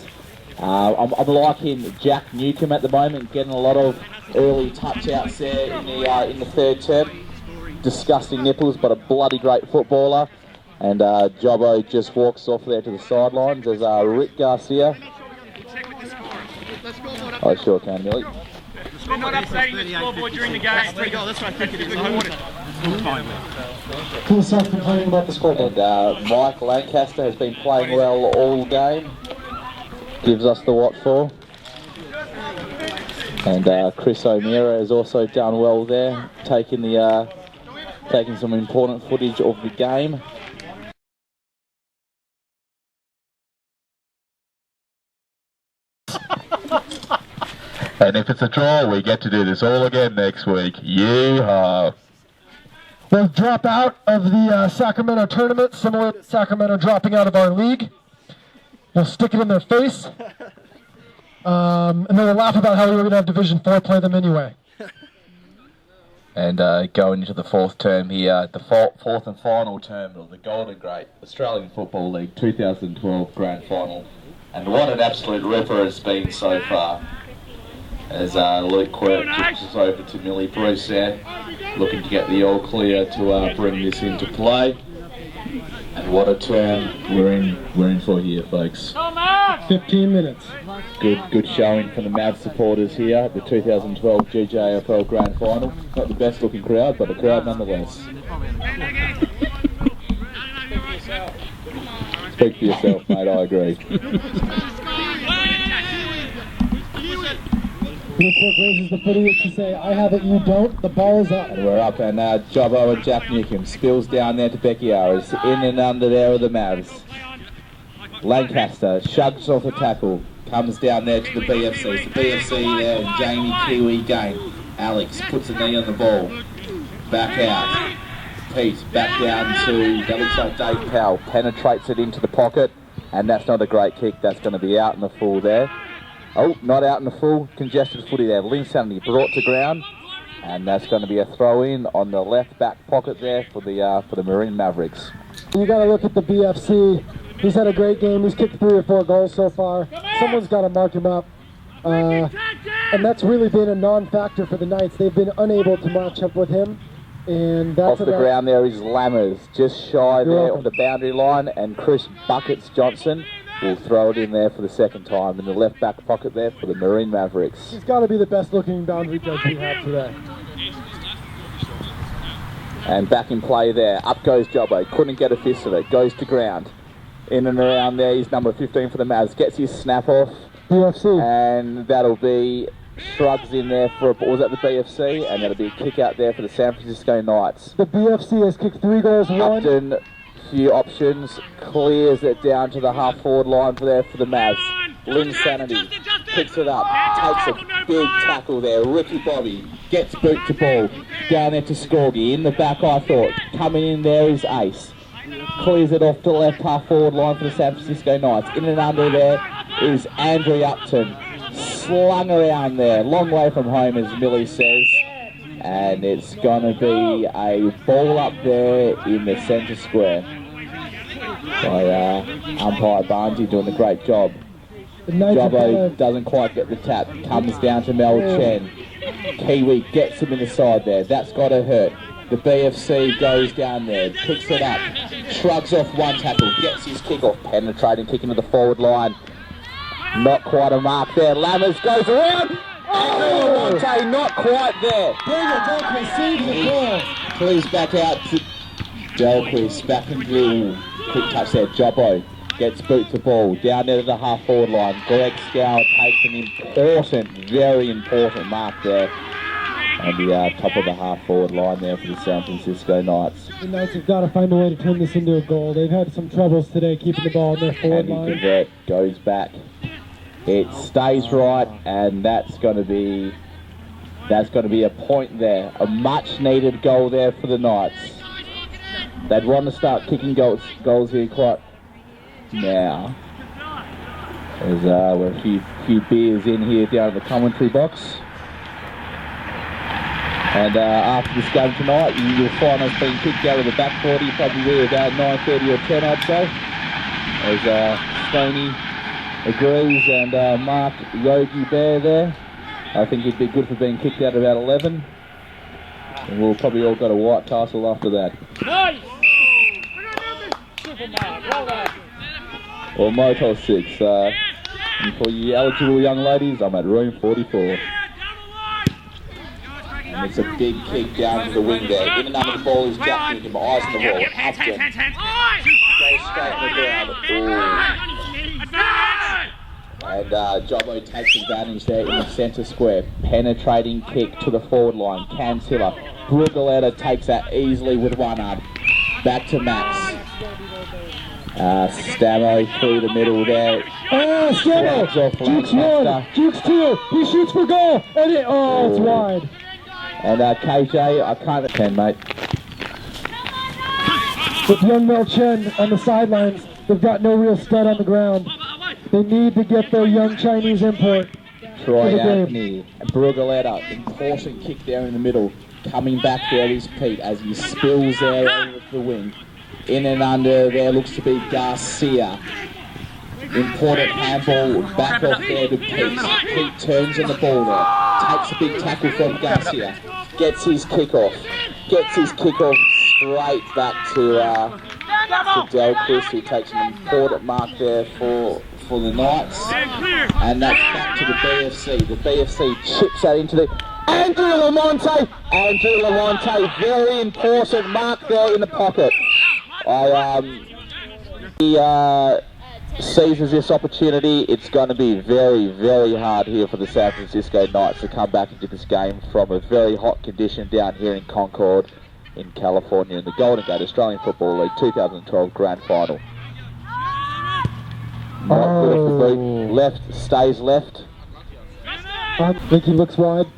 I'm liking Jack Newcomb at the moment, getting a lot of early touch-outs there in the third term. Disgusting nipples, but a bloody great footballer. And Jobbo just walks off there to the sidelines as Rick Garcia. I sure can, Millie. We're not updating the scoreboard during the game. That's what I think it is. Who starts complaining about the scoreboard? And Mike Lancaster has been playing well all game. Gives us the what for. And Chris O'Meara has also done well there, taking some important footage of the game. And if it's a draw, we get to do this all again next week. Yeehaw! We'll drop out of the Sacramento tournament, similar to Sacramento dropping out of our league. We'll stick it in their face. And then we'll laugh about how we were going to have Division 4 play them anyway. And going into the fourth term here, the fourth and final term of the Golden Great Australian Football League 2012 Grand Final. And what an absolute ripper it's been so far. As Luke Quirk pushes over to Millie Bruce there, looking to get the all clear to bring this into play. And what a turn we're in for here, folks. 15 minutes. Good showing from the Mav supporters here at the 2012 GGAFL Grand Final. Not the best looking crowd, but a crowd nonetheless. Speak for yourself, mate, I agree. Luke Quirk raises the footy to say, I have it, you don't. The ball is up. And we're up, and Jobbo and Jack Newcomb spills down there to Becky Harris. In and under there are the Mavs. Lancaster shrugs off a tackle, comes down there to the BFC. The BFC there, and Jamie Kiwi gain. Alex puts a knee on the ball. Back out. Pete back down to, that looks like Dave Powell. Penetrates it into the pocket, and that's not a great kick. That's going to be out in the full there. Oh, not out in the full, congested footy there. Lynn Sanity brought to ground, and that's going to be a throw-in on the left back pocket there for the Marine Mavericks. You got to look at the BFC. He's had a great game. He's kicked 3 or 4 goals so far. Someone's got to mark him up. and that's really been a non-factor for the Knights. They've been unable to match up with him, and that's off the ground there is Lammers, just shy there of the boundary line, and Chris Buckets Johnson will throw it in there for the second time in the left back pocket there for the Marine Mavericks. He's got to be the best looking boundary judge we have today. And back in play there, up goes Jobbo, couldn't get a fist of it, goes to ground. In and around there, he's number 15 for the Mavs, gets his snap off. BFC. And that'll be shrugs in there for, was that the BFC? And that'll be a kick out there for the San Francisco Knights. The BFC has kicked 3 goals, 1. Upton, few options, clears it down to the half forward line for the Mavs. Lynn Sanity picks it up, takes a big tackle there. Ricky Bobby gets boot to ball, down there to Scorgi. In the back, I thought, coming in there is Ace. Clears it off the left half forward line for the San Francisco Knights. In and under there is Andrew Upton. Slung around there, long way from home as Millie says. And it's going to be a ball up there in the centre square. By umpire Barnesy doing a great job. Jobbo doesn't quite get the tap, comes down to Mel Chen. Kiwi gets him in the side there, that's got to hurt. The BFC goes down there, picks it up, shrugs off one tackle, gets his kick off, penetrating kick into the forward line. Not quite a mark there, Lammers goes around. Oh, Monte, not quite there. Please back out to Delquist, back and drill. Quick touch there, Jobbo gets boot to ball, down there to the half forward line. Greg Scour takes an important, very important mark there on the top of the half forward line there for the San Francisco Knights. The Knights have got to find a way to turn this into a goal. They've had some troubles today keeping the ball in their forward line. Convert, goes back. It stays right, and that's going to be a point there. A much needed goal there for the Knights. They'd want to start kicking goals here quite now. There's we're a few beers in here down in the commentary box. And after this game tonight, you'll find us being kicked out of the back 40, probably about 9:30 or 10, I'd say. As Stoney agrees, and Mark Yogi Bear there. I think he'd be good for being kicked out about 11. And we'll probably all go to White Castle after that. Nice! Or Motel 6. And for you eligible young ladies, I'm at room 44. And it's a big kick down to the wing there. In and under the ball is Jack Newcomb, eyes on the ball. Upton goes straight on the ground. And Jobbo takes advantage there in the centre square. Penetrating kick to the forward line. Cancilla. Brugaletta takes that easily with one arm. Back to Max. Stamo through the middle there. Oh, Stamo! Jukes 1, Jukes 2, he shoots for goal, and it's wide. And KJ, I can't attend, mate. With young Mel Chen on the sidelines, they've got no real stud on the ground. They need to get their young Chinese import. Troy Anthony, Brugaletta, important kick there in the middle. Coming back there is Pete as he spills there over the wing. In and under there looks to be Garcia. Important handball back off there to Pete. Pete turns on the ball there. Takes a big tackle from Garcia. Gets his kick off. Straight back to Delquist, who takes an important mark there for the Knights. And that's back to the BFC. The BFC chips that into the... Andrew Lamonte, very important mark there in the pocket. He seizes this opportunity. It's going to be very, very hard here for the San Francisco Knights to come back into this game from a very hot condition down here in Concord, in California, in the Golden Gate Australian Football League 2012 Grand Final. Not good off the boot. Left, stays left. I think he looks wide.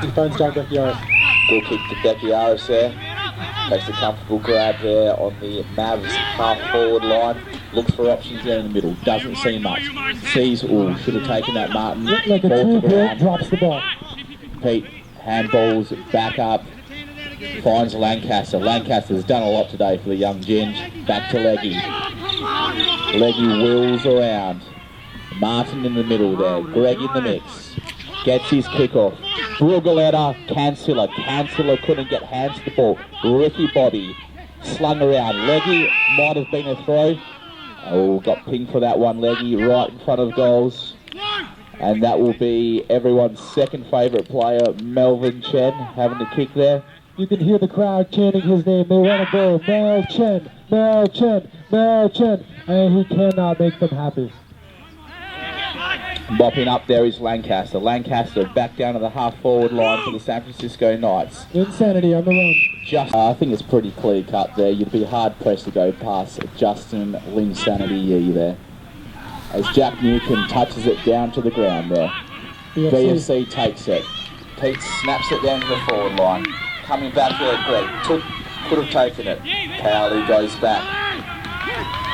He finds John Becchiaris. Good kick to Becchiaris there. Takes a comfortable grab there on the Mavs half forward line. Looks for options there in the middle. Doesn't see much. Sees, should have taken that Martin. Looked like a true hit, drops the ball. Pete handballs back up. Finds Lancaster. Lancaster's done a lot today for the young Ginge. Back to Leggy. Leggy wheels around. Martin in the middle there. Greg in the mix. Gets his kickoff. Brugaletta, Canciller. Canciller couldn't get hands to the ball. Ricky Bobby slung around. Leggy might have been a throw. Oh, got pinged for that one, Leggy, right in front of goals. And that will be everyone's second favourite player, Melvin Chen, having the kick there. You can hear the crowd chanting his name. They want to go, Mel Chen, Mel Chen, Mel Chen. And he cannot make them happy. Mopping up there is Lancaster. Lancaster back down to the half-forward line for the San Francisco Knights. Insanity on the run. I think it's pretty clear-cut there. You'd be hard-pressed to go past Justin Linsanity Yee there. As Jack Newcomb touches it down to the ground there. VFC takes it. Pete snaps it down to the forward line. Coming back there, Greg. Could have taken it. Cowley goes back.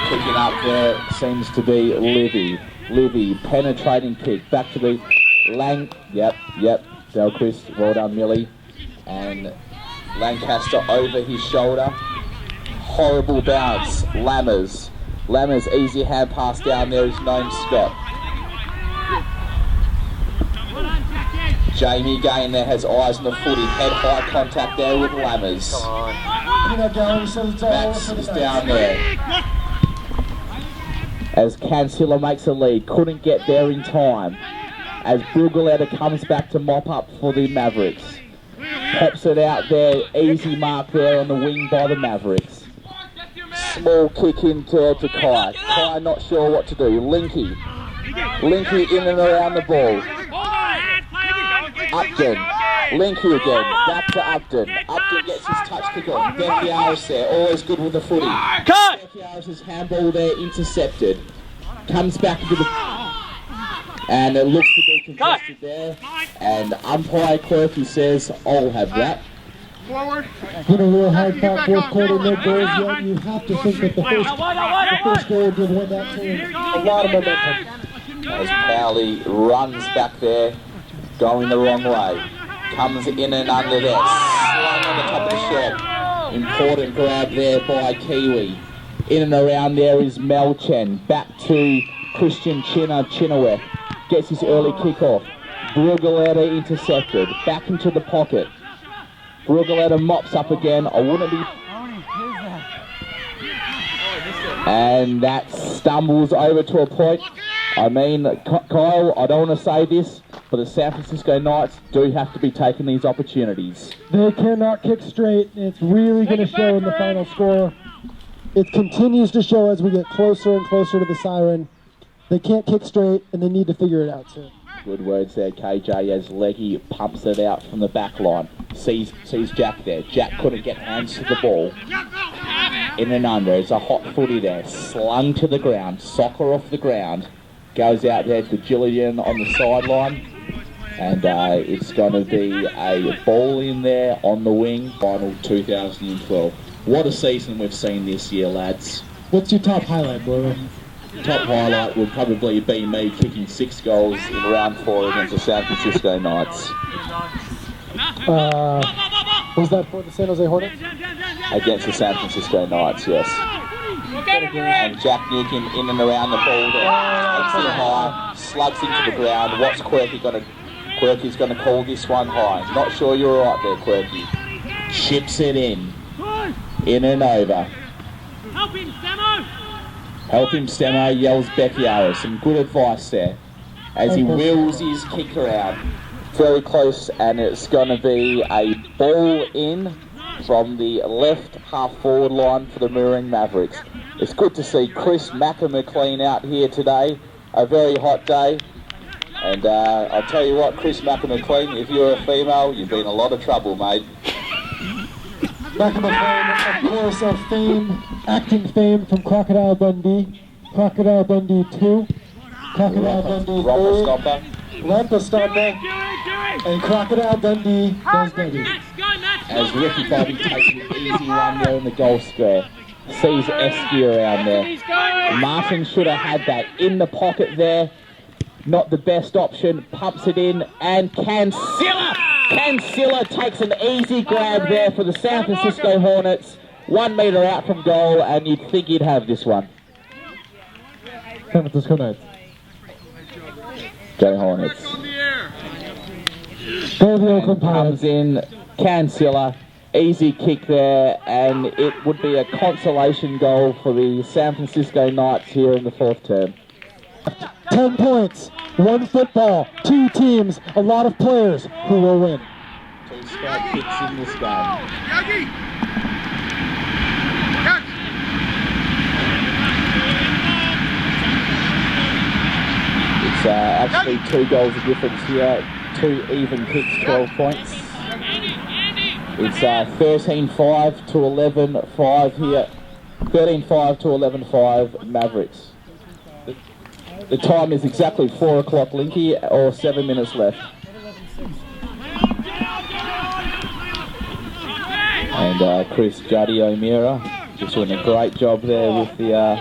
Kicking up there seems to be Livy, penetrating kick. Back to the Yep. Delquist, well done, Millie. And Lancaster over his shoulder. Horrible bounce. Lammers, easy hand pass down there is known Scott. Jamie Gain there has eyes on the footy. Head high contact there with Lammers. Max is down there. As Canciller makes a lead, couldn't get there in time. As Brugaletta comes back to mop up for the Mavericks. Pops it out there, easy mark there on the wing by the Mavericks. Small kick into to Kai. Kai not sure what to do. Linky in and around the ball. Upton, Linky again, back to Upton. Upton gets his touch kick on. Becky Harris there, always good with the footy. Becky Harris's handball there intercepted. Comes back into the... And it looks to be contested there. And umpire Quirky says, I'll have that. Forward. Been a real hard fought fourth quarter, no goals yet. You have to think that the first goal would win that team. A lot of momentum. As Powley runs back there, going the wrong way. Comes in and under there. Slung on the top of the shed. Important grab there by Kiwi. In and around there is Mel Chen. Back to Christian Chinaweth. Gets his early kick-off. Brugaletta intercepted. Back into the pocket. Brugaletta mops up again. I wouldn't be... And that stumbles over to a point. I mean, Kyle, I don't want to say this, but the San Francisco Knights do have to be taking these opportunities. They cannot kick straight. It's really going to show in the final score. It continues to show as we get closer and closer to the siren. They can't kick straight, and they need to figure it out soon. Good words there, KJ, as Leggy pumps it out from the back line. Sees Jack there. Jack couldn't get hands to the ball. In and under. It's a hot footy there. Slung to the ground. Soccer off the ground. Goes out there to Gillian on the sideline. And it's going to be a ball in there on the wing. Final 2012. What a season we've seen this year, lads. What's your top highlight, Boiler? Top highlight would probably be me kicking 6 goals in round 4 against the San Francisco Knights. Was that for the San Jose Hornets? Against the San Francisco Knights, yes. And Jack Newcomb in and around the ball there. Takes it high, slugs into the ground. What's Quirky going to... Quirky's going to call this one high. Not sure you're right there, Quirky. Chips it in. In and over. Help him, Stamo! Help him, Stamo, yells Becky Harris. Some good advice there. As he wheels his kick around. Very close, and it's going to be a ball in from the left half-forward line for the Mooring Mavericks. It's good to see Chris McClean out here today. A very hot day. And I'll tell you what, Chris McClean, if you're a female, you've been in a lot of trouble, mate. McClean, of course, of fame, acting fame from Crocodile Dundee. Crocodile Dundee 2. Crocodile Dundee 3. Rampa Stompa. And Crocodile Dundee does Dundee. As Ricky Bobby takes an easy one there in the goal square. Sees Esky around there. Martin should have had that in the pocket there. Not the best option. Pumps it in and Canciller takes an easy grab there for the San Francisco Hornets. 1 metre out from goal, and you'd think he'd have this one. San Francisco Knights. Jay Hornets. Go the Oakland Comes in, Cancilla, easy kick there, and it would be a consolation goal for the San Francisco Knights here in the fourth term. 10 points, 1 football, 2 teams, a lot of players who will win. 2 straight kicks in this game. It's actually 2 goals of difference here, 2 even kicks, 12 points. It's 13-5 to 11-5 here, 13-5 to 11-5 Mavericks. The time is exactly 4 o'clock, Linky, or 7 minutes left. And Chris Juddy O'Meara just doing a great job there with the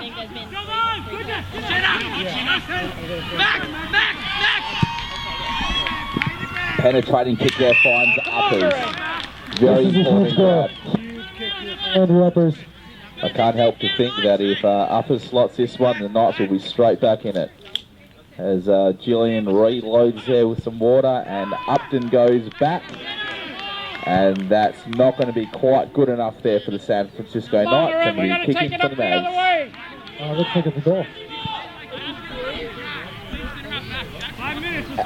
penetrating kick there, finds uppers. Very important grab. And uppers. I can't help to think that if uppers slots this one, the Knights will be straight back in it. As Gillian reloads there with some water, and Upton goes back. And that's not going to be quite good enough there for the San Francisco Knights. And we're kicking for the Mavs. Looks like it's a goal.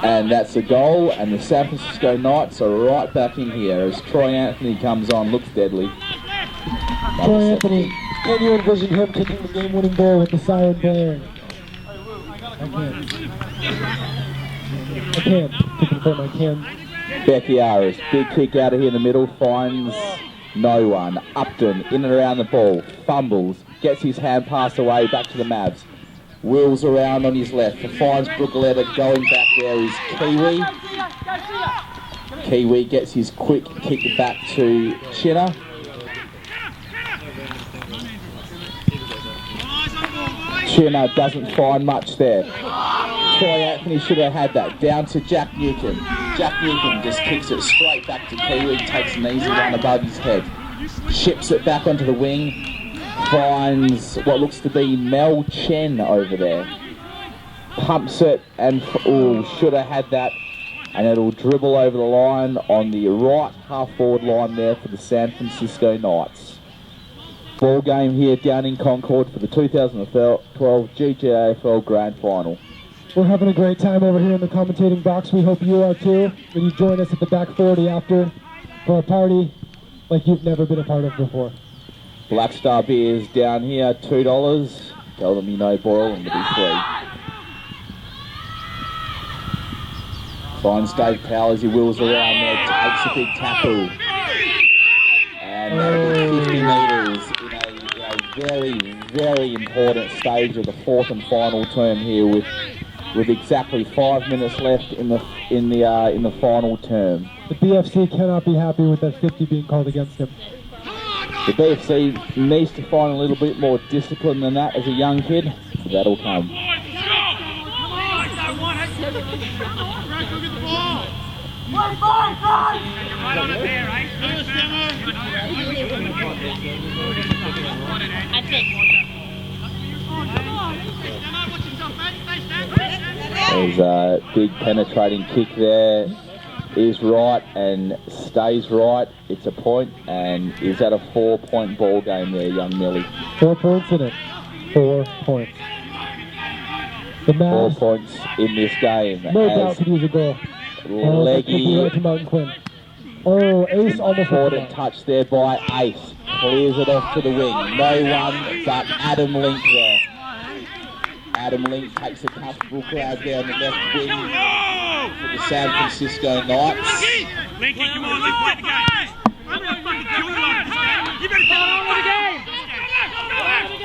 And that's a goal, and the San Francisco Knights are right back in here as Troy Anthony comes on, looks deadly. Troy Anthony, can you envision him kicking the game-winning goal with the siren blaring? I can't. To confirm, I can. Becky Aris, big kick out of here in the middle, finds no one. Upton in and around the ball, fumbles, gets his hand passed away back to the Mavs. Wheels around on his left, finds Brookletta, going back there is Kiwi. Kiwi gets his quick kick back to Chinner. Chinner doesn't find much there. Troy Anthony should have had that. Down to Jack Newcomb. Jack Newcomb just kicks it straight back to Kiwi, takes an easy one above his head. Ships it back onto the wing. Finds what looks to be Mel Chen over there. Pumps it and should have had that, and it'll dribble over the line on the right half-forward line there for the San Francisco Knights. Ball game here down in Concord for the 2012 GGAFL Grand Final. We're having a great time over here in the commentating box. We hope you are too. When you join us at the back 40 after for a party like you've never been a part of before. Black Star beers down here, $2. Tell them you know Boyle and it'll be free. Finds Dave Powell as he wheels around there, takes a big tackle. And 50 metres in a very, very important stage of the fourth and final term here with exactly 5 minutes left in the final term. The BFC cannot be happy with that 50 being called against him. The BFC needs to find a little bit more discipline than that as a young kid. That'll come. There's a big penetrating kick there. Is right and stays right. It's a point, and is that a 4-point ball game there, young Millie? 4 points in it. 4 points. The Mavs, 4 points in this game. No doubt could use a goal. Leggy. Right to Mountain Quinn. Oh, Ace on the important touch there by Ace. Clears it off to the wing. No one but Adam Link there. Adam Link takes a comfortable crowd there on the left wing for the San Francisco Knights. Linky, come on, let's play the game. You better get on with the game.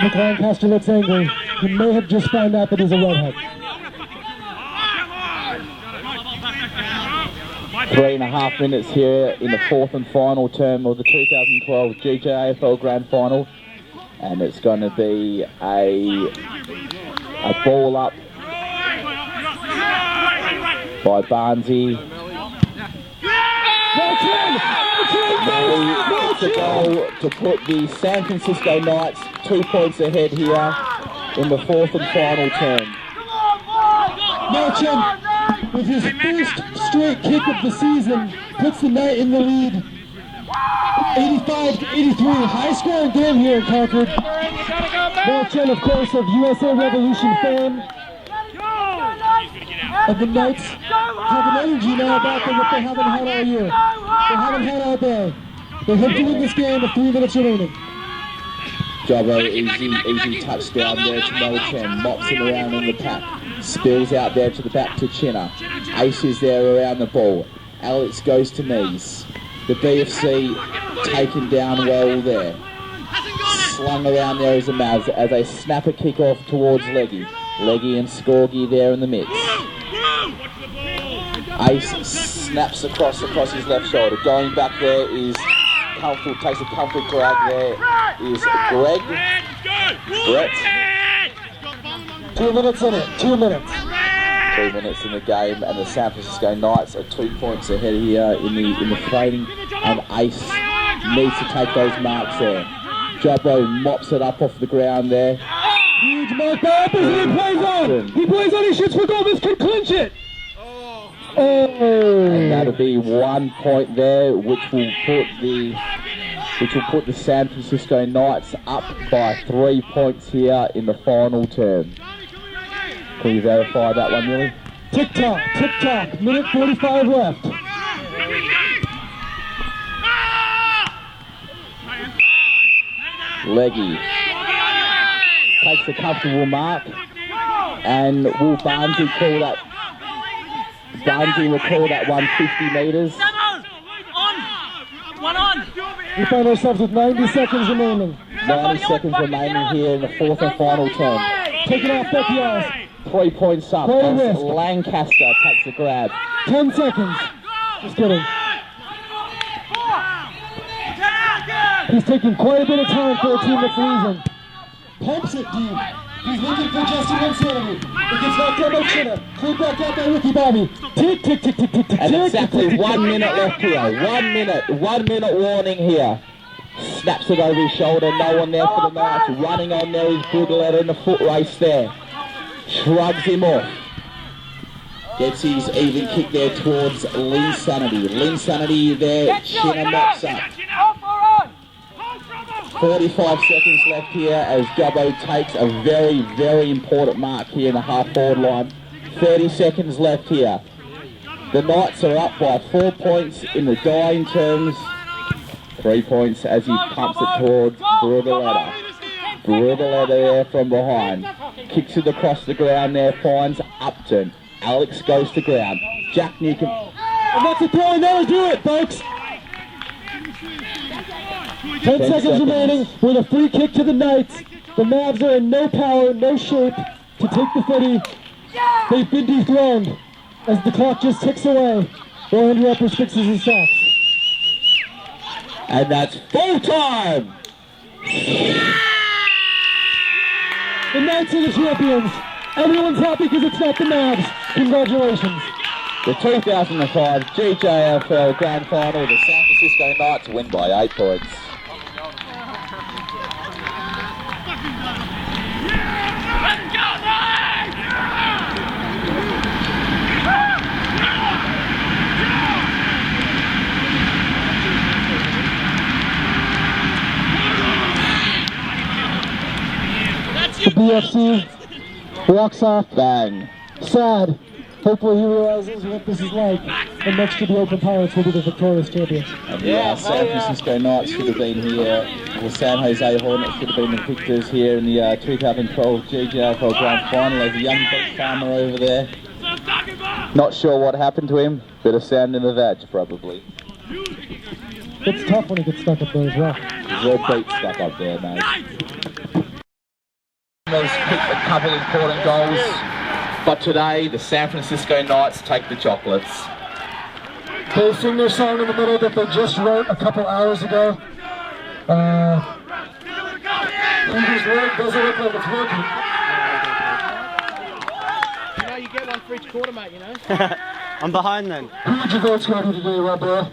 Nick Lancaster looks angry. He may have just found out that he's a redhead. 3.5 minutes here in the fourth and final term of the 2012 GGAFL Grand Final, and it's going to be a ball up by Barnesy. It's a goal to put the San Francisco Knights 2 points ahead here in the fourth and final term. Merchant with his first straight kick of the season, puts the Knight in the lead. 85-83, high scoring game here in Concord. Chen, of course, of USA Revolution fame. And the Knights have an energy now about them that they haven't had all year. They haven't had all day. They hope to win this game with 3 minutes remaining. Jobbo, easy touchdown there to Melchen, mops him around in the pack, spills out there to the back to Chinner. Ace is there around the ball. Alex goes to knees. The BFC taken down well there. Slung around there as the Mavs as they snap a kick off towards Leggy. Leggy and Scorgy there in the mix. Ace snaps across his left shoulder. Going back there is comfortable, takes a comfort grab there is Greg. Brett. 2 minutes in it, 2 minutes. 2 minutes in the game, and the San Francisco Knights are 2 points ahead here in the freighting, and Ace needs to take those marks there. Jobbo mops it up off the ground there. Huge mark by Apples, and he plays on! He plays on, he shoots for goal, this could clinch it! And that'll be 1 point there, which will put the San Francisco Knights up by 3 points here in the final term. Can you verify that one, Millie? Tick tock, minute 45 left. Leggy takes a comfortable mark, and will Barnsley call that? Barnsley will call that 150 metres. We find ourselves with 90 seconds remaining. 90 seconds remaining here in the fourth and final term. Taking off Becky Eyes. 3 points up as Lancaster takes a grab. 10 seconds. Just kidding. He's taking quite a bit of time for a team that's losing. Pumps it deep. He's looking for Justin Insanity. It gets knocked out by Chinner. Cleared back out by Ricky Bobby. Tick, tick, tick, tick, tick, tick. And exactly 1 minute left here. 1 minute warning here. Snaps it over his shoulder. No one there for the Knights. Running on there is Boogaletta in the foot race there. Shrugs him off. Gets his even kick there towards Linsanity. Linsanity there. Chinner mops up. 45 seconds left here as Jobbo takes a very, very important mark here in the half-forward line. 30 seconds left here. The Knights are up by 4 points in the dying terms. 3 points as he pumps it towards Brugaletta. Brugaletta there from behind. Kicks it across the ground there, finds Upton. Alex goes to ground. Jack Newcomb. And that's a throw, and that'll do it, folks. 10 seconds remaining with a free kick to the Knights. The Mavs are in no power, no shape to take the footy. They've been dethroned as the clock just ticks away. While Andrew Uppers fixes his socks. And that's full time! The Knights are the champions. Everyone's happy because it's not the Mavs. Congratulations. The 2005 GGAFL Grand Final, the San Francisco Knights win by 8 points. The BFC walks off. Bang. Sad. Hopefully he realizes what this is like, and next to the Open Pirates will be the victorious champions. And the San Francisco Knights should have been here. The San Jose Hornets should have been the victors here in the 2012 GGAFL Grand Final. There's a young beef farmer over there. Not sure what happened to him. Bit of sand in the veg, probably. It's tough when he gets stuck up there as well. There's a beat stuck up there, mate. Those picked a couple of important goals. But today, the San Francisco Knights take the chocolates. They sing their song in the middle that they just wrote a couple hours ago. English word doesn't look like it's working. You know, you get one for each quarter, mate, you know? I'm behind then. Who would you vote for today, Rob Bear?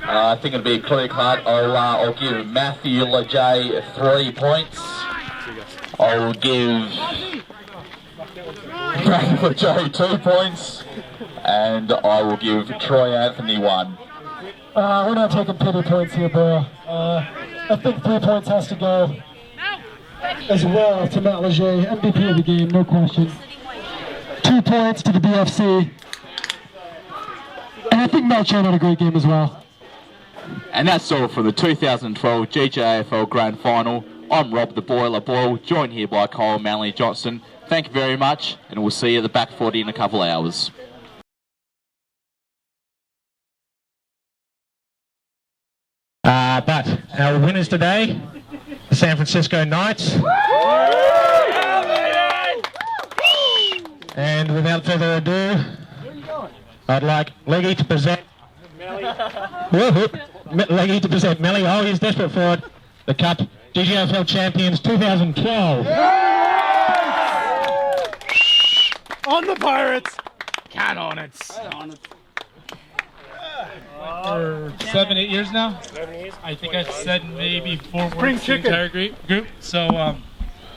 I think it'll be a clear cut. I'll give Matthew Lejay 3 points. I'll give Matthew Lejay 2 points. and I will give Troy Anthony 1. We're not taking pity points here, bro. I think 3 points has to go as well to Matt Leger, MVP of the game, no question. 2 points to the BFC. And I think Matt Chan had a great game as well. And that's all for the 2012 GGAFL Grand Final. I'm Rob the Boiler Boyle, joined here by Kyle Manley Johnson. Thank you very much, and we'll see you at the back 40 in a couple of hours. But our winners today, the San Francisco Knights. And without further ado, I'd like Leggy to present Melly. Oh, he's desperate for it. The Cup GGAFL Champions 2012. On the Pirates! Count on it. 7, 8 years now. I think I've said maybe 4 words to the entire group. So,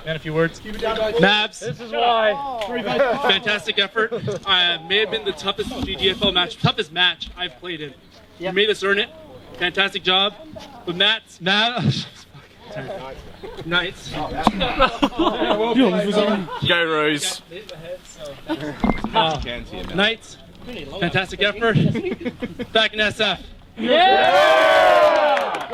and a few words. Mavs. This is why. Fantastic effort. May have been the toughest GGAFL match, toughest match I've played in. You made us earn it. Fantastic job. But Knights. Go Roos. Knights. Fantastic effort. Back in SF. Yeah!